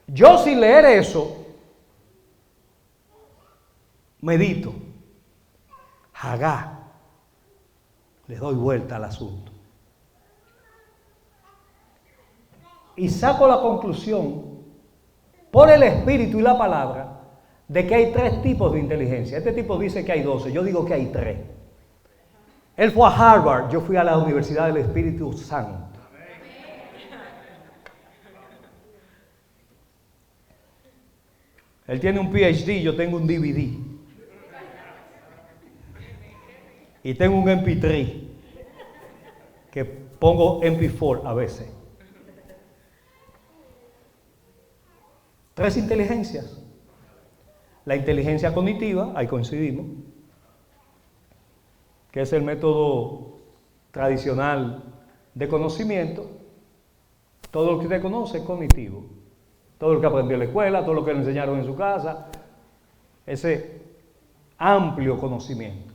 yo sin leer eso, medito, le doy vuelta al asunto. Y saco la conclusión, por el espíritu y la palabra, de que hay 3 tipos de inteligencia. Este tipo dice que hay 12, yo digo que hay 3. Él fue a Harvard, yo fui a la Universidad del Espíritu Santo. Él tiene un PhD, yo tengo un DVD. Y tengo un MP3, que pongo MP4 a veces. 3 inteligencias. La inteligencia cognitiva, ahí coincidimos, que es el método tradicional de conocimiento. Todo lo que usted conoce es cognitivo. Todo lo que aprendió en la escuela, todo lo que le enseñaron en su casa, ese amplio conocimiento.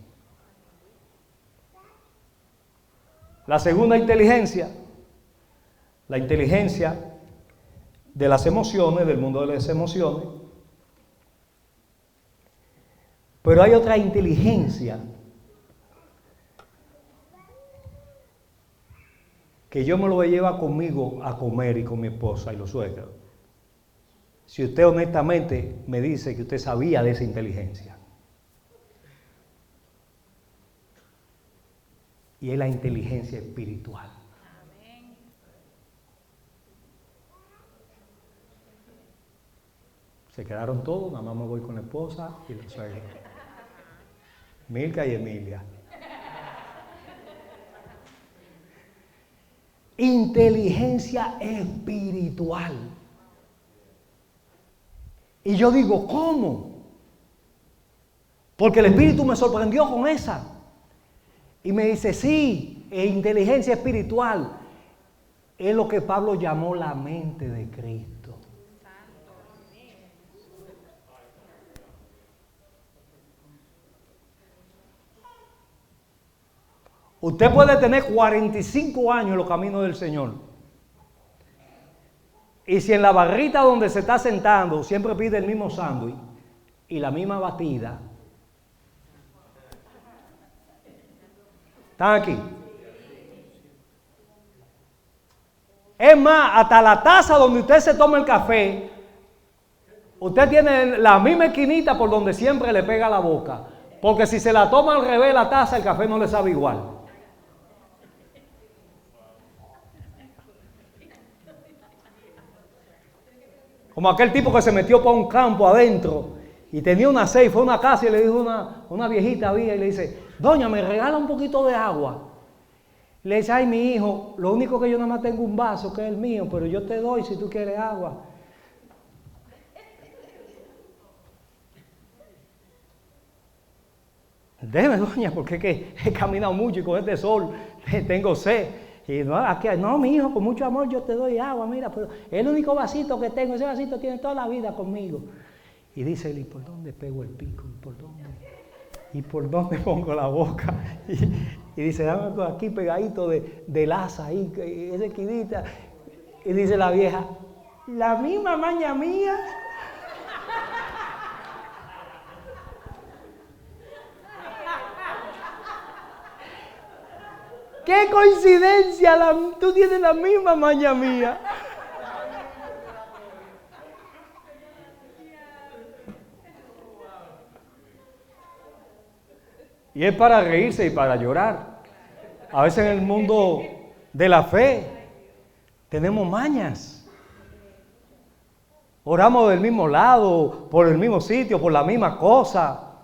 La segunda inteligencia, la inteligencia de las emociones, del mundo de las emociones. Pero hay otra inteligencia que yo me lo voy a llevar conmigo a comer y con mi esposa y los suegros. Si usted honestamente me dice que usted sabía de esa inteligencia. Y es la inteligencia espiritual. Se quedaron todos, nada más me voy con la esposa y los suegros. Milka y Emilia. Inteligencia espiritual. Y yo digo, ¿cómo? Porque el Espíritu me sorprendió con esa. Y me dice, sí, inteligencia espiritual es lo que Pablo llamó la mente de Cristo. Usted puede tener 45 años en los caminos del Señor. Y si en la barrita donde se está sentando siempre pide el mismo sándwich y la misma batida. ¿Están aquí? Es más, hasta la taza donde usted se toma el café, usted tiene la misma esquinita por donde siempre le pega la boca. Porque si se la toma al revés la taza, el café no le sabe igual. Como aquel tipo que se metió para un campo adentro y tenía una sed, fue a una casa y le dijo una viejita había y le dice, doña, ¿me regala un poquito de agua? Le dice, ay, mi hijo, lo único que yo nada más tengo un vaso que es el mío, pero yo te doy si tú quieres agua. Deme, doña, porque es que he caminado mucho y con este sol tengo sed. Y no, aquí, no, mi hijo, con mucho amor yo te doy agua, mira, pero es el único vasito que tengo, ese vasito tiene toda la vida conmigo. Y dice él, ¿y por dónde pego el pico? ¿Y por dónde? ¿Y por dónde pongo la boca? Y dice, dame aquí pegadito de laza ahí, esa esquinita. Y dice la vieja, la misma maña mía. ¡Qué coincidencia! Tú tienes la misma maña mía. Y es para reírse y para llorar. A veces en el mundo de la fe tenemos mañas. Oramos del mismo lado, por el mismo sitio, por la misma cosa.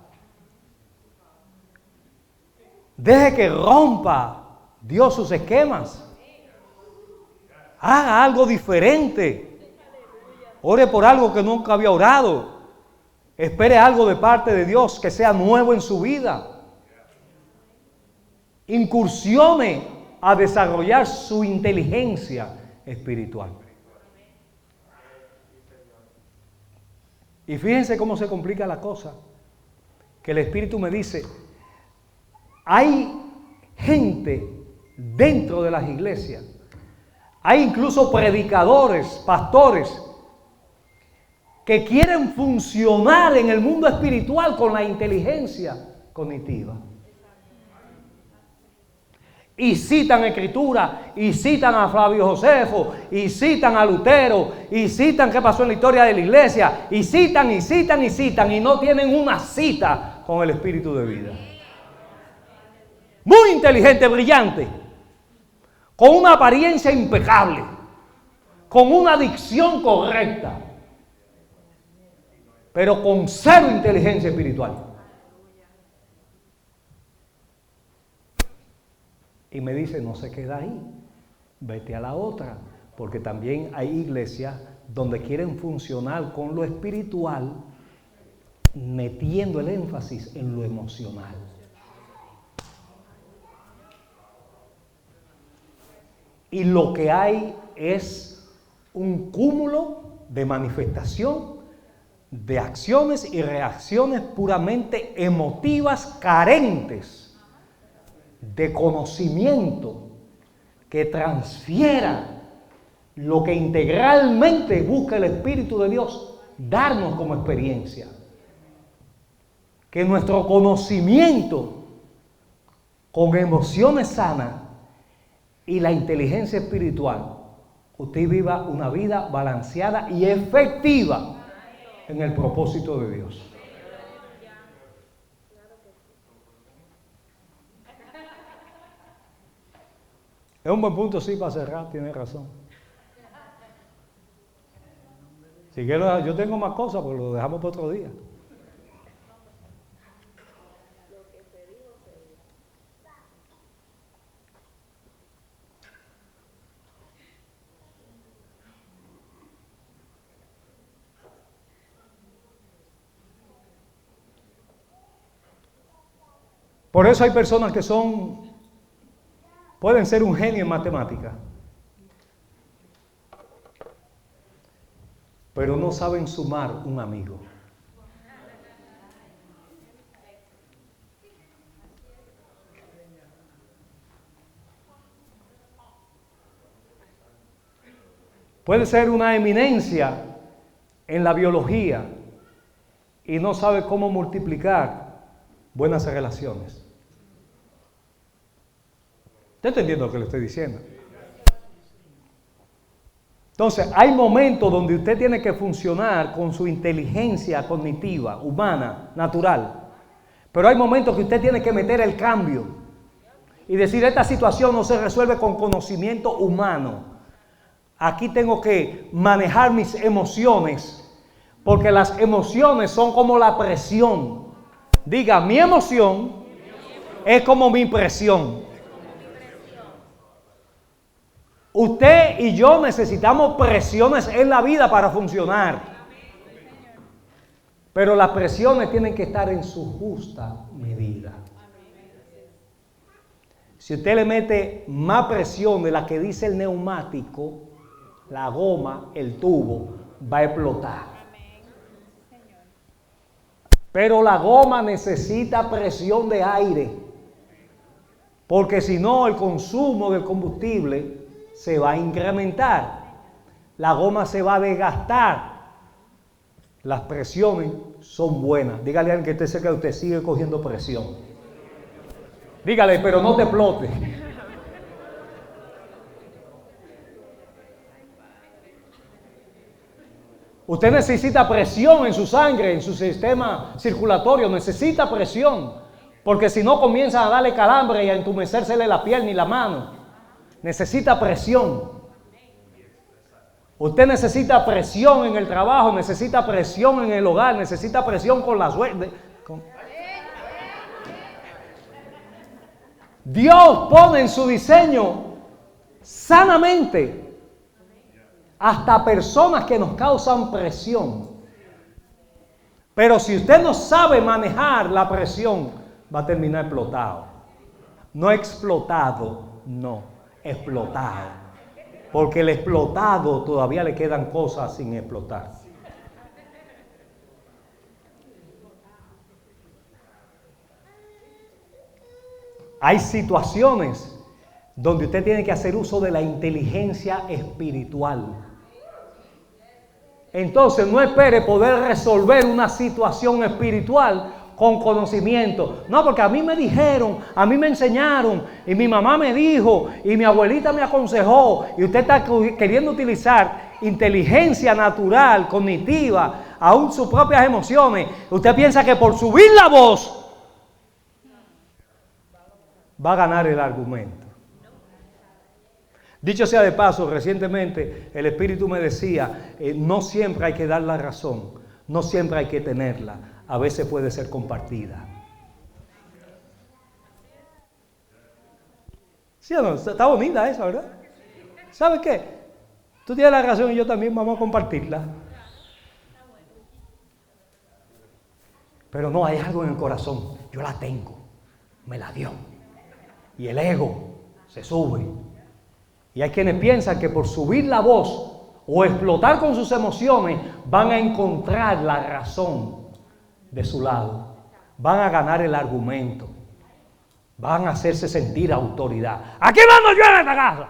Deje que rompa Dios sus esquemas. Haga algo diferente. Ore por algo que nunca había orado. Espere algo de parte de Dios que sea nuevo en su vida. Incursione a desarrollar su inteligencia espiritual. Y fíjense cómo se complica la cosa. Que el Espíritu me dice, hay gente dentro de las iglesias, hay incluso predicadores, pastores, que quieren funcionar en el mundo espiritual con la inteligencia cognitiva. Y citan escritura, y citan a Flavio Josefo, y citan a Lutero, y citan qué pasó en la historia de la iglesia, y citan, y citan, y citan, y no tienen una cita con el Espíritu de vida. Muy inteligente, brillante, con una apariencia impecable, con una dicción correcta, pero con cero inteligencia espiritual. Y me dice, no se queda ahí, vete a la otra, porque también hay iglesias donde quieren funcionar con lo espiritual, metiendo el énfasis en lo emocional. Y lo que hay es un cúmulo de manifestación, de acciones y reacciones puramente emotivas, carentes de conocimiento que transfiera lo que integralmente busca el Espíritu de Dios darnos como experiencia. Que nuestro conocimiento con emociones sanas y la inteligencia espiritual, usted viva una vida balanceada y efectiva en el propósito de Dios. Es un buen punto, sí, para cerrar, tiene razón. Si quiero, yo tengo más cosas, pues lo dejamos para otro día. Por eso hay personas que pueden ser un genio en matemática, pero no saben sumar un amigo. Puede ser una eminencia en la biología y no sabe cómo multiplicar buenas relaciones. ¿Está entendiendo lo que le estoy diciendo? Entonces, hay momentos donde usted tiene que funcionar con su inteligencia cognitiva, humana, natural. Pero hay momentos que usted tiene que meter el cambio y decir, esta situación no se resuelve con conocimiento humano. Aquí tengo que manejar mis emociones, porque las emociones son como la presión. Diga, mi emoción es como mi presión. Usted y yo necesitamos presiones en la vida para funcionar. Pero las presiones tienen que estar en su justa medida. Si usted le mete más presión de la que dice el neumático, la goma, el tubo, va a explotar. Pero la goma necesita presión de aire, porque si no el consumo del combustible se va a incrementar, la goma se va a desgastar. Las presiones son buenas. Dígale a alguien que esté cerca de usted, sigue cogiendo presión. Dígale, pero no te explote. Usted necesita presión en su sangre, en su sistema circulatorio, necesita presión, porque si no comienza a darle calambre y a entumecérsele la pierna y la mano. Necesita presión. Usted necesita presión en el trabajo, necesita presión en el hogar, necesita presión con la suerte. Dios pone en su diseño sanamente hasta personas que nos causan presión. Pero si usted no sabe manejar la presión, va a terminar explotado. No explotado, no. Explotado, porque el explotado todavía le quedan cosas sin explotar. Hay situaciones donde usted tiene que hacer uso de la inteligencia espiritual. Entonces no espere poder resolver una situación espiritual con conocimiento. No, porque a mí me dijeron, a mí me enseñaron, y mi mamá me dijo, y mi abuelita me aconsejó, y usted está queriendo utilizar inteligencia natural, cognitiva, aún sus propias emociones. Usted piensa que por subir la voz va a ganar el argumento. Dicho sea de paso, recientemente el Espíritu me decía, no siempre hay que dar la razón, no siempre hay que tenerla. A veces puede ser compartida. ¿Sí o no? Está bonita esa, ¿verdad? ¿Sabe qué? Tú tienes la razón y yo también vamos a compartirla. Pero no, hay algo en el corazón. Yo la tengo. Me la dio. Y el ego se sube. Y hay quienes piensan que por subir la voz o explotar con sus emociones van a encontrar la razón de su lado, van a ganar el argumento, van a hacerse sentir autoridad. ¿Aquí mando yo en esta casa?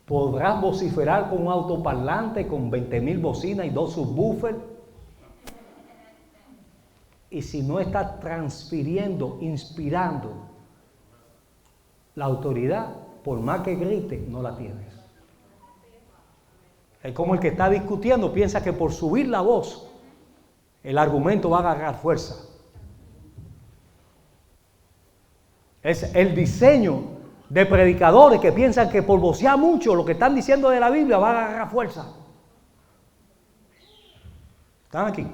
¿Podrás vociferar con un autoparlante con 20,000 bocinas y 2 subwoofers? Y si no estás transfiriendo, inspirando la autoridad, por más que grite, no la tienes. Es como el que está discutiendo, piensa que por subir la voz el argumento va a agarrar fuerza. Es el diseño de predicadores que piensan que por vocear mucho lo que están diciendo de la Biblia va a agarrar fuerza. ¿Están aquí?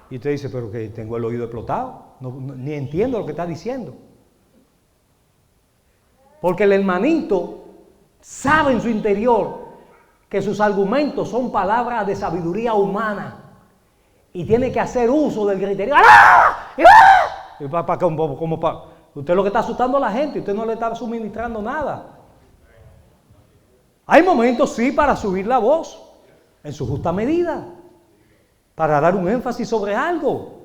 Y usted dice, pero que tengo el oído explotado, ni entiendo lo que está diciendo. Porque el hermanito sabe en su interior que sus argumentos son palabras de sabiduría humana y tiene que hacer uso del griterío. Usted lo que está asustando a la gente, usted no le está suministrando nada. Hay momentos sí para subir la voz en su justa medida, para dar un énfasis sobre algo.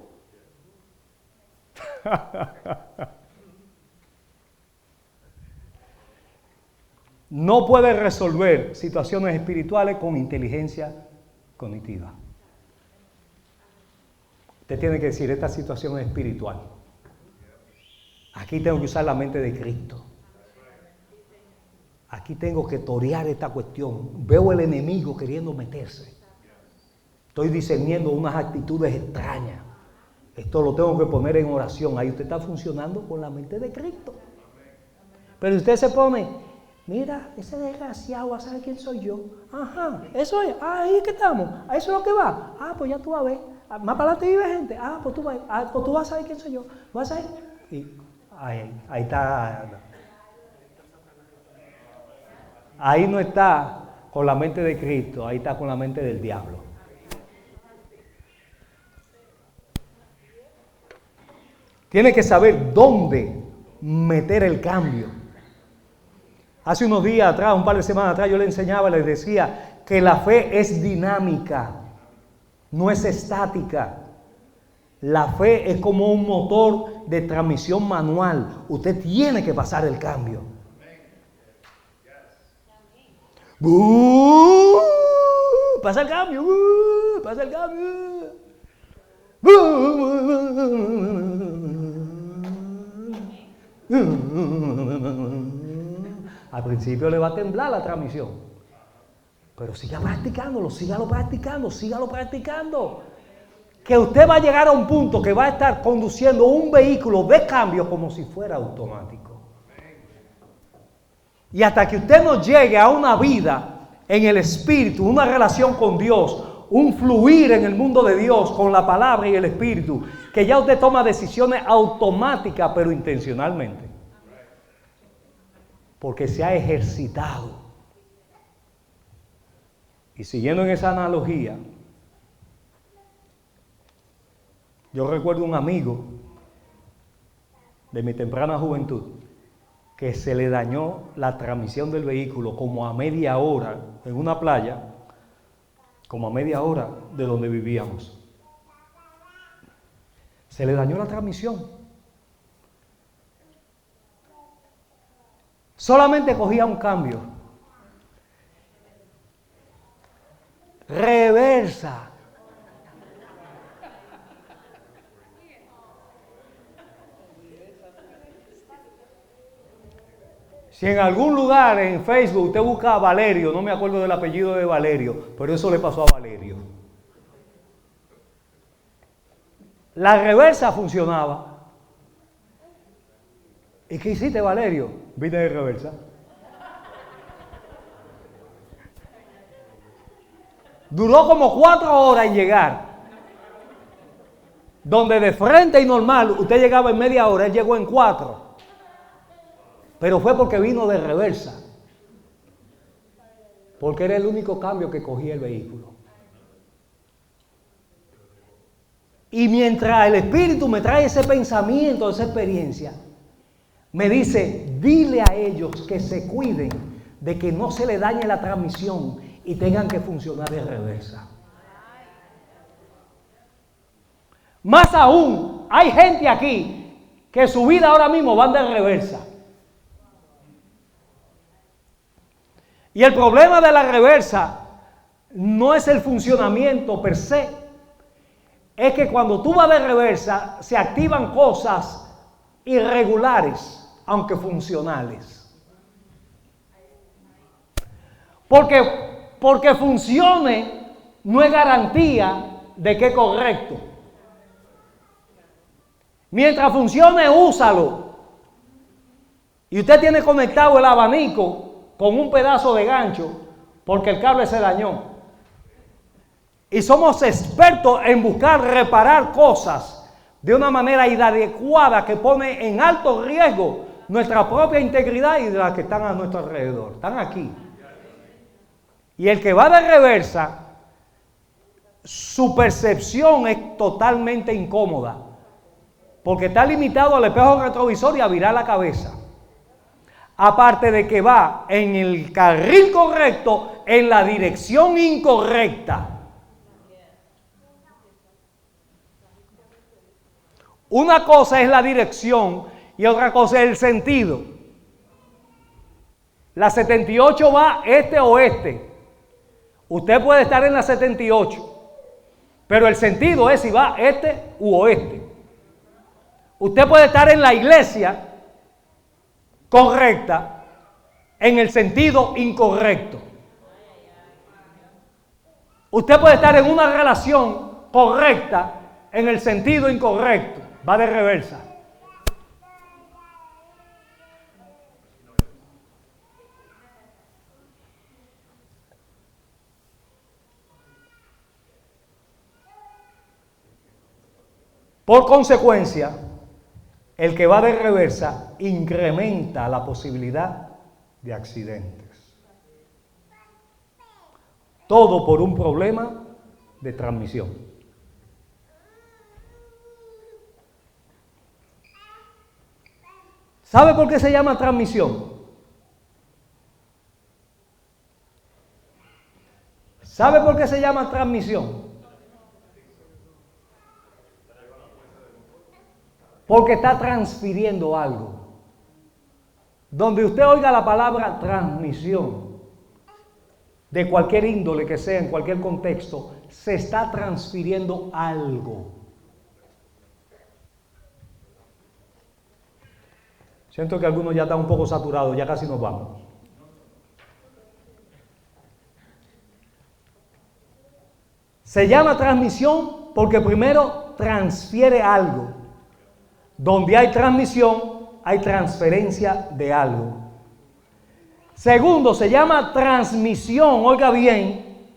no puede resolver situaciones espirituales con inteligencia cognitiva. Usted tiene que decir, esta situación es espiritual. Aquí tengo que usar la mente de Cristo. Aquí tengo que torear esta cuestión. Veo el enemigo queriendo meterse. Estoy discerniendo unas actitudes extrañas. Esto lo tengo que poner en oración. Ahí usted está funcionando con la mente de Cristo. Pero usted se pone, mira, ese desgraciado va a saber quién soy yo. Ajá, eso es. Ahí es que estamos. A eso es lo que va. Pues ya tú vas a ver. Más para adelante vive gente. Pues tú vas a saber quién soy yo. Vas a saber. Y ahí está. Ahí no está con la mente de Cristo. Ahí está con la mente del diablo. Tiene que saber dónde meter el cambio. Hace unos días atrás, un par de semanas atrás, yo le enseñaba, les decía que la fe es dinámica, no es estática. La fe es como un motor de transmisión manual. Usted tiene que pasar el cambio. Pasa el cambio, pasa el cambio. Al principio le va a temblar la transmisión, pero siga practicándolo, sígalo practicando. Que usted va a llegar a un punto que va a estar conduciendo un vehículo de cambio como si fuera automático. Y hasta que usted no llegue a una vida en el Espíritu, una relación con Dios, un fluir en el mundo de Dios con la palabra y el Espíritu, que ya usted toma decisiones automáticas pero intencionalmente, porque se ha ejercitado. Y siguiendo en esa analogía, yo recuerdo un amigo de mi temprana juventud que se le dañó la transmisión del vehículo como a media hora en una playa, como a media hora de donde vivíamos. Se le dañó la transmisión. Solamente cogía un cambio. Reversa. Si en algún lugar en Facebook usted busca a Valerio, no me acuerdo del apellido de Valerio, pero eso le pasó a Valerio. La reversa funcionaba. ¿Y qué hiciste, Valerio? Vine de reversa. Duró como 4 horas en llegar. Donde de frente y normal usted llegaba en media hora, él llegó en 4. Pero fue porque vino de reversa. Porque era el único cambio que cogía el vehículo. Y mientras el Espíritu me trae ese pensamiento, esa experiencia, me dice, dile a ellos que se cuiden de que no se le dañe la transmisión y tengan que funcionar de reversa. Más aún, hay gente aquí que su vida ahora mismo van de reversa. Y el problema de la reversa no es el funcionamiento per se, es que cuando tú vas de reversa se activan cosas irregulares, aunque funcionales. Porque funcione no es garantía de que es correcto. Mientras funcione, úsalo. Y usted tiene conectado el abanico con un pedazo de gancho porque el cable se dañó. Y somos expertos en buscar reparar cosas de una manera inadecuada que pone en alto riesgo nuestra propia integridad y de las que están a nuestro alrededor. Están aquí. Y el que va de reversa, su percepción es totalmente incómoda porque está limitado al espejo retrovisor y a virar la cabeza. Aparte de que va en el carril correcto, en la dirección incorrecta. Una cosa es la dirección y otra cosa es el sentido. La 78 va este-oeste. Usted puede estar en la 78, pero el sentido es si va este u oeste. Usted puede estar en la iglesia correcta en el sentido incorrecto. Usted puede estar en una relación correcta en el sentido incorrecto. Va de reversa. Por consecuencia, el que va de reversa incrementa la posibilidad de accidentes. Todo por un problema de transmisión. ¿Sabe por qué se llama transmisión? ¿Sabe por qué se llama transmisión? Porque está transfiriendo algo. Donde usted oiga la palabra transmisión, de cualquier índole que sea, en cualquier contexto, se está transfiriendo algo. Siento que algunos ya están un poco saturados, ya casi nos vamos. Se llama transmisión porque primero transfiere algo. Donde hay transmisión, hay transferencia de algo. Segundo, se llama transmisión, oiga bien,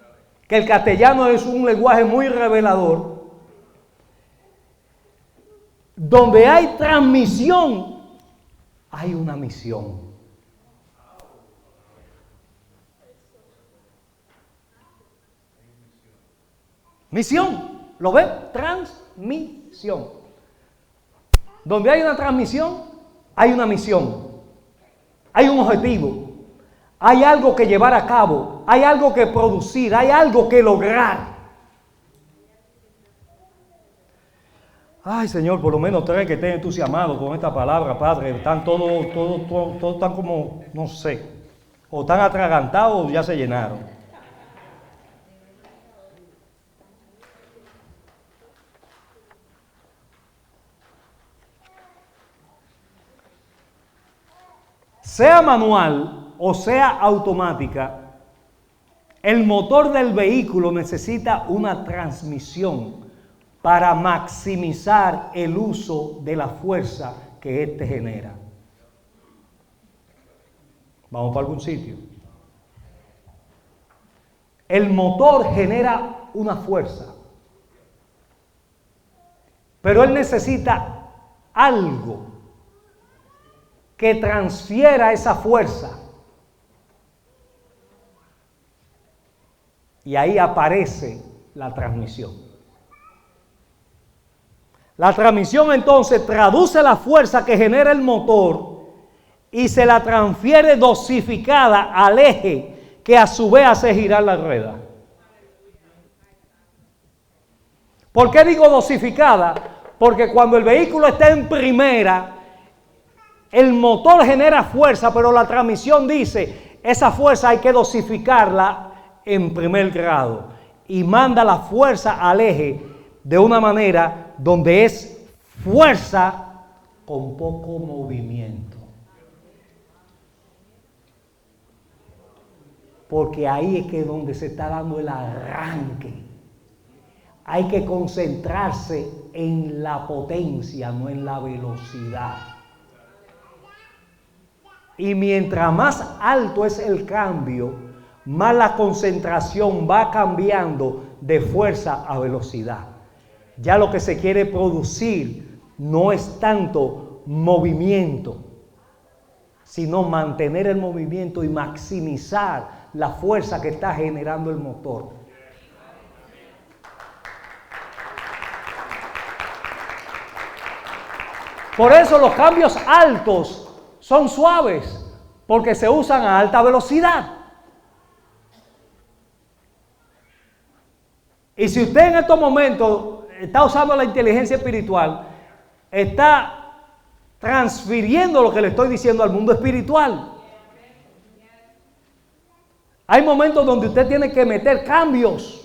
que el castellano es un lenguaje muy revelador. Donde hay transmisión, hay una misión. Misión, ¿lo ve? Transmisión. Donde hay una transmisión, hay una misión, hay un objetivo, hay algo que llevar a cabo, hay algo que producir, hay algo que lograr. Ay, Señor, por lo menos 3 que estén entusiasmados con esta palabra, Padre. Están todos están como, no sé, o están atragantados o ya se llenaron. Sea manual o sea automática, el motor del vehículo necesita una transmisión para maximizar el uso de la fuerza que éste genera. Vamos para algún sitio. El motor genera una fuerza, pero él necesita algo que transfiera esa fuerza. Y ahí aparece la transmisión. La transmisión entonces traduce la fuerza que genera el motor y se la transfiere dosificada al eje que a su vez hace girar la rueda. ¿Por qué digo dosificada? Porque cuando el vehículo está en primera, el motor genera fuerza, pero la transmisión dice, esa fuerza hay que dosificarla en primer grado. Y manda la fuerza al eje de una manera donde es fuerza con poco movimiento. Porque ahí es que es donde se está dando el arranque. Hay que concentrarse en la potencia, no en la velocidad. Y mientras más alto es el cambio, más la concentración va cambiando de fuerza a velocidad. Ya lo que se quiere producir no es tanto movimiento, sino mantener el movimiento y maximizar la fuerza que está generando el motor. Por eso los cambios altos son suaves, porque se usan a alta velocidad. Y si usted en estos momentos está usando la inteligencia espiritual, está transfiriendo lo que le estoy diciendo al mundo espiritual. Hay momentos donde usted tiene que meter cambios.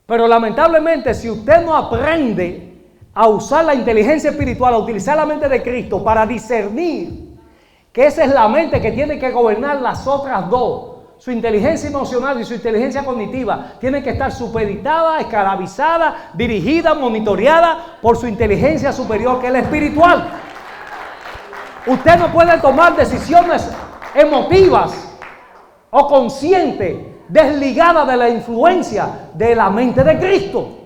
Pero lamentablemente, si usted no aprende a usar la inteligencia espiritual, a utilizar la mente de Cristo para discernir que esa es la mente que tiene que gobernar las otras dos, su inteligencia emocional y su inteligencia cognitiva, tienen que estar supeditada, esclavizada, dirigida, monitoreada por su inteligencia superior, que es la espiritual. Usted no puede tomar decisiones emotivas o conscientes desligadas de la influencia de la mente de Cristo.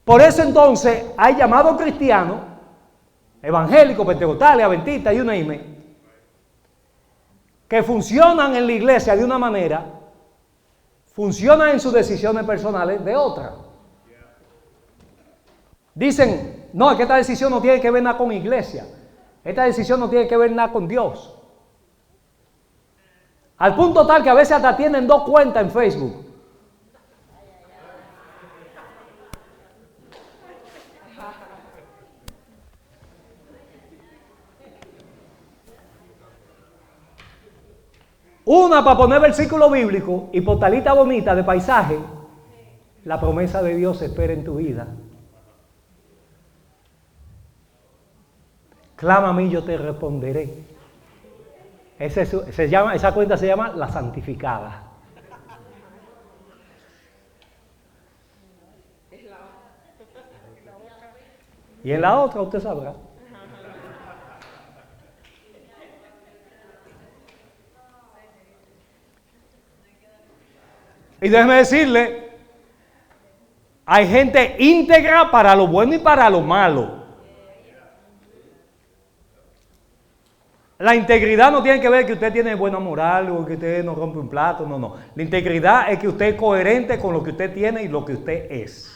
Por eso entonces hay llamados cristianos, evangélicos, pentecostales, adventistas y una que funcionan en la iglesia de una manera, funcionan en sus decisiones personales de otra. Dicen, no, es que esta decisión no tiene que ver nada con iglesia, esta decisión no tiene que ver nada con Dios. Al punto tal que a veces hasta tienen 2 cuentas en Facebook. Una para poner versículo bíblico y portalita bonita de paisaje. La promesa de Dios espera en tu vida. Clama a mí, yo te responderé. Esa cuenta se llama La Santificada. Y en la otra usted sabrá. Y déjeme decirle, hay gente íntegra para lo bueno y para lo malo. La integridad no tiene que ver que usted tiene buena moral o que usted no rompe un plato, no. La integridad es que usted es coherente con lo que usted tiene y lo que usted es.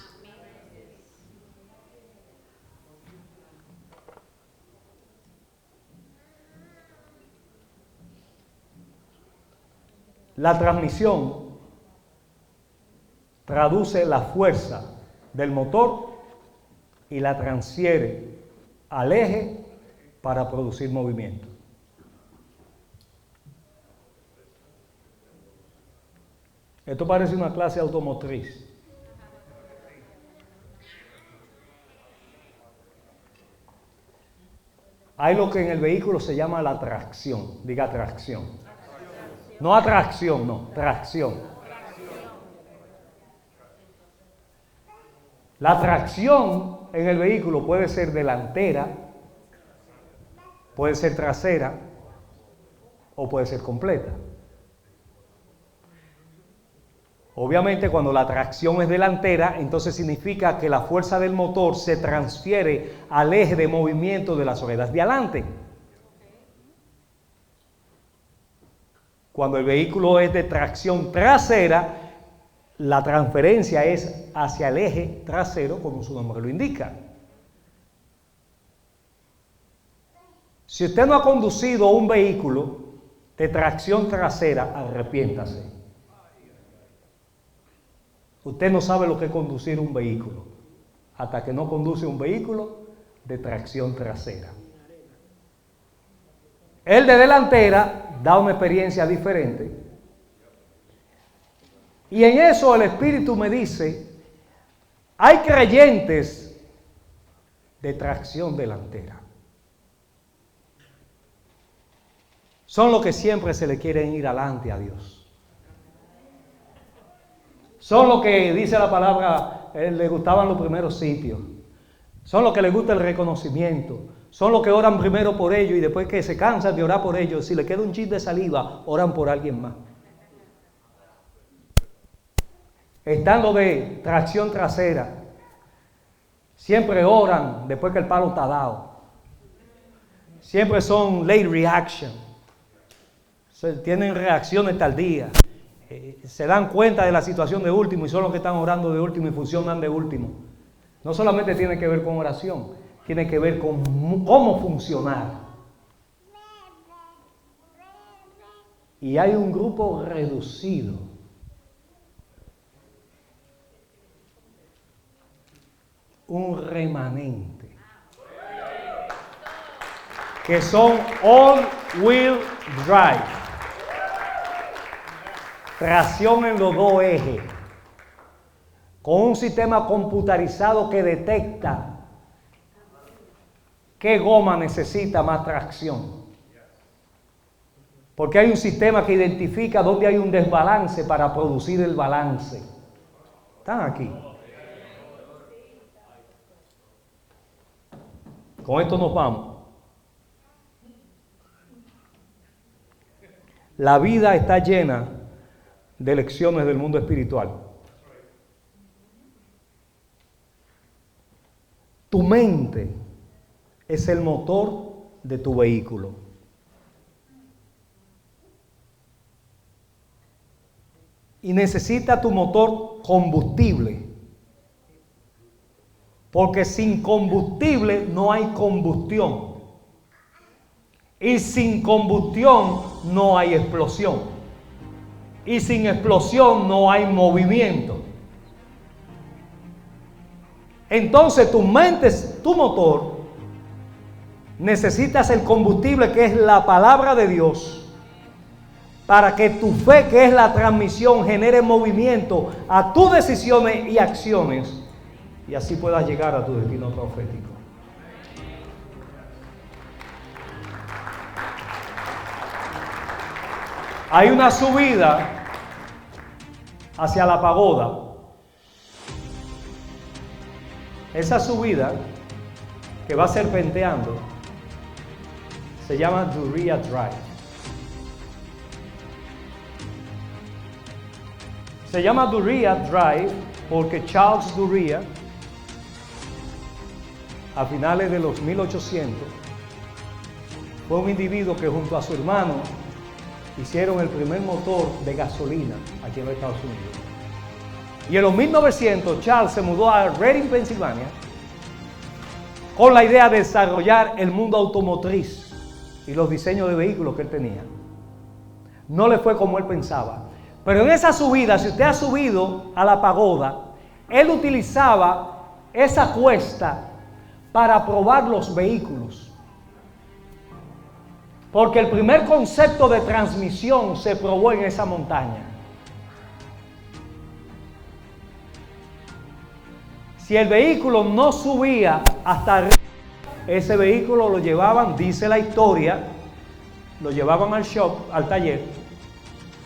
La transmisión traduce la fuerza del motor y la transfiere al eje para producir movimiento. Esto parece una clase automotriz. Hay lo que en el vehículo se llama la tracción. Diga tracción. No atracción, no, tracción. La tracción en el vehículo puede ser delantera, puede ser trasera o puede ser completa. Obviamente cuando la tracción es delantera, entonces significa que la fuerza del motor se transfiere al eje de movimiento de las ruedas de adelante. Cuando el vehículo es de tracción trasera, la transferencia es hacia el eje trasero, como su nombre lo indica. Si usted no ha conducido un vehículo de tracción trasera, arrepiéntase. Usted no sabe lo que es conducir un vehículo hasta que no conduce un vehículo de tracción trasera. El de delantera da una experiencia diferente. Y en eso el Espíritu me dice, hay creyentes de tracción delantera. Son los que siempre se le quieren ir adelante a Dios. Son los que, dice la palabra, les gustaban los primeros sitios. Son los que les gusta el reconocimiento. Son los que oran primero por ellos y después que se cansan de orar por ellos, si le queda un chin de saliva, oran por alguien más. Están los de tracción trasera. Siempre oran después que el palo está dado. Siempre son late reaction. Tienen reacciones tardías. Se dan cuenta de la situación de último y son los que están orando de último y funcionan de último. No solamente tiene que ver con oración, tiene que ver con cómo funcionar. Y hay un grupo reducido un remanente que son all-wheel drive. Tracción en los dos ejes. Con un sistema computarizado que detecta qué goma necesita más tracción. Porque hay un sistema que identifica dónde hay un desbalance para producir el balance. ¿Están aquí? Con esto nos vamos. La vida está llena de lecciones del mundo espiritual. Tu mente es el motor de tu vehículo. Y necesita tu motor combustible. Porque sin combustible no hay combustión. Y sin combustión no hay explosión. Y sin explosión no hay movimiento. Entonces tu mente, tu motor, necesitas el combustible que es la palabra de Dios para que tu fe, que es la transmisión, genere movimiento a tus decisiones y acciones y así puedas llegar a tu destino profético. Hay una subida hacia la pagoda. Esa subida que va serpenteando se llama Duryea Drive. Se llama Duryea Drive porque Charles Duryea, a finales de los 1800, fue un individuo que junto a su hermano hicieron el primer motor de gasolina aquí en los Estados Unidos. Y en los 1900 Charles se mudó a Reading, Pensilvania, con la idea de desarrollar el mundo automotriz y los diseños de vehículos que él tenía. No le fue como él pensaba. Pero en esa subida, si usted ha subido a la pagoda, él utilizaba esa cuesta para probar los vehículos. Porque el primer concepto de transmisión se probó en esa montaña. Si el vehículo no subía hasta arriba, ese vehículo lo llevaban, dice la historia, lo llevaban al shop, al taller,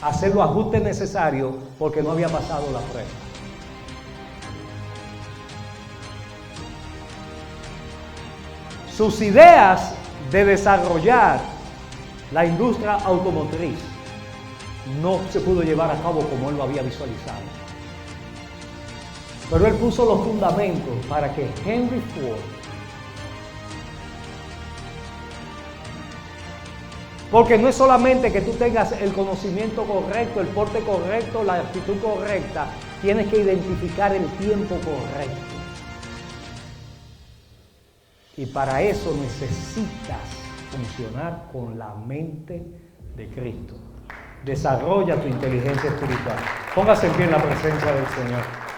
a hacer los ajustes necesarios porque no había pasado la prueba. Sus ideas de desarrollar la industria automotriz no se pudo llevar a cabo como él lo había visualizado. Pero él puso los fundamentos para que Henry Ford, porque no es solamente que tú tengas el conocimiento correcto, el porte correcto, la actitud correcta, tienes que identificar el tiempo correcto. Y para eso necesitas funcionar con la mente de Cristo. Desarrolla tu inteligencia espiritual. Póngase en pie en la presencia del Señor.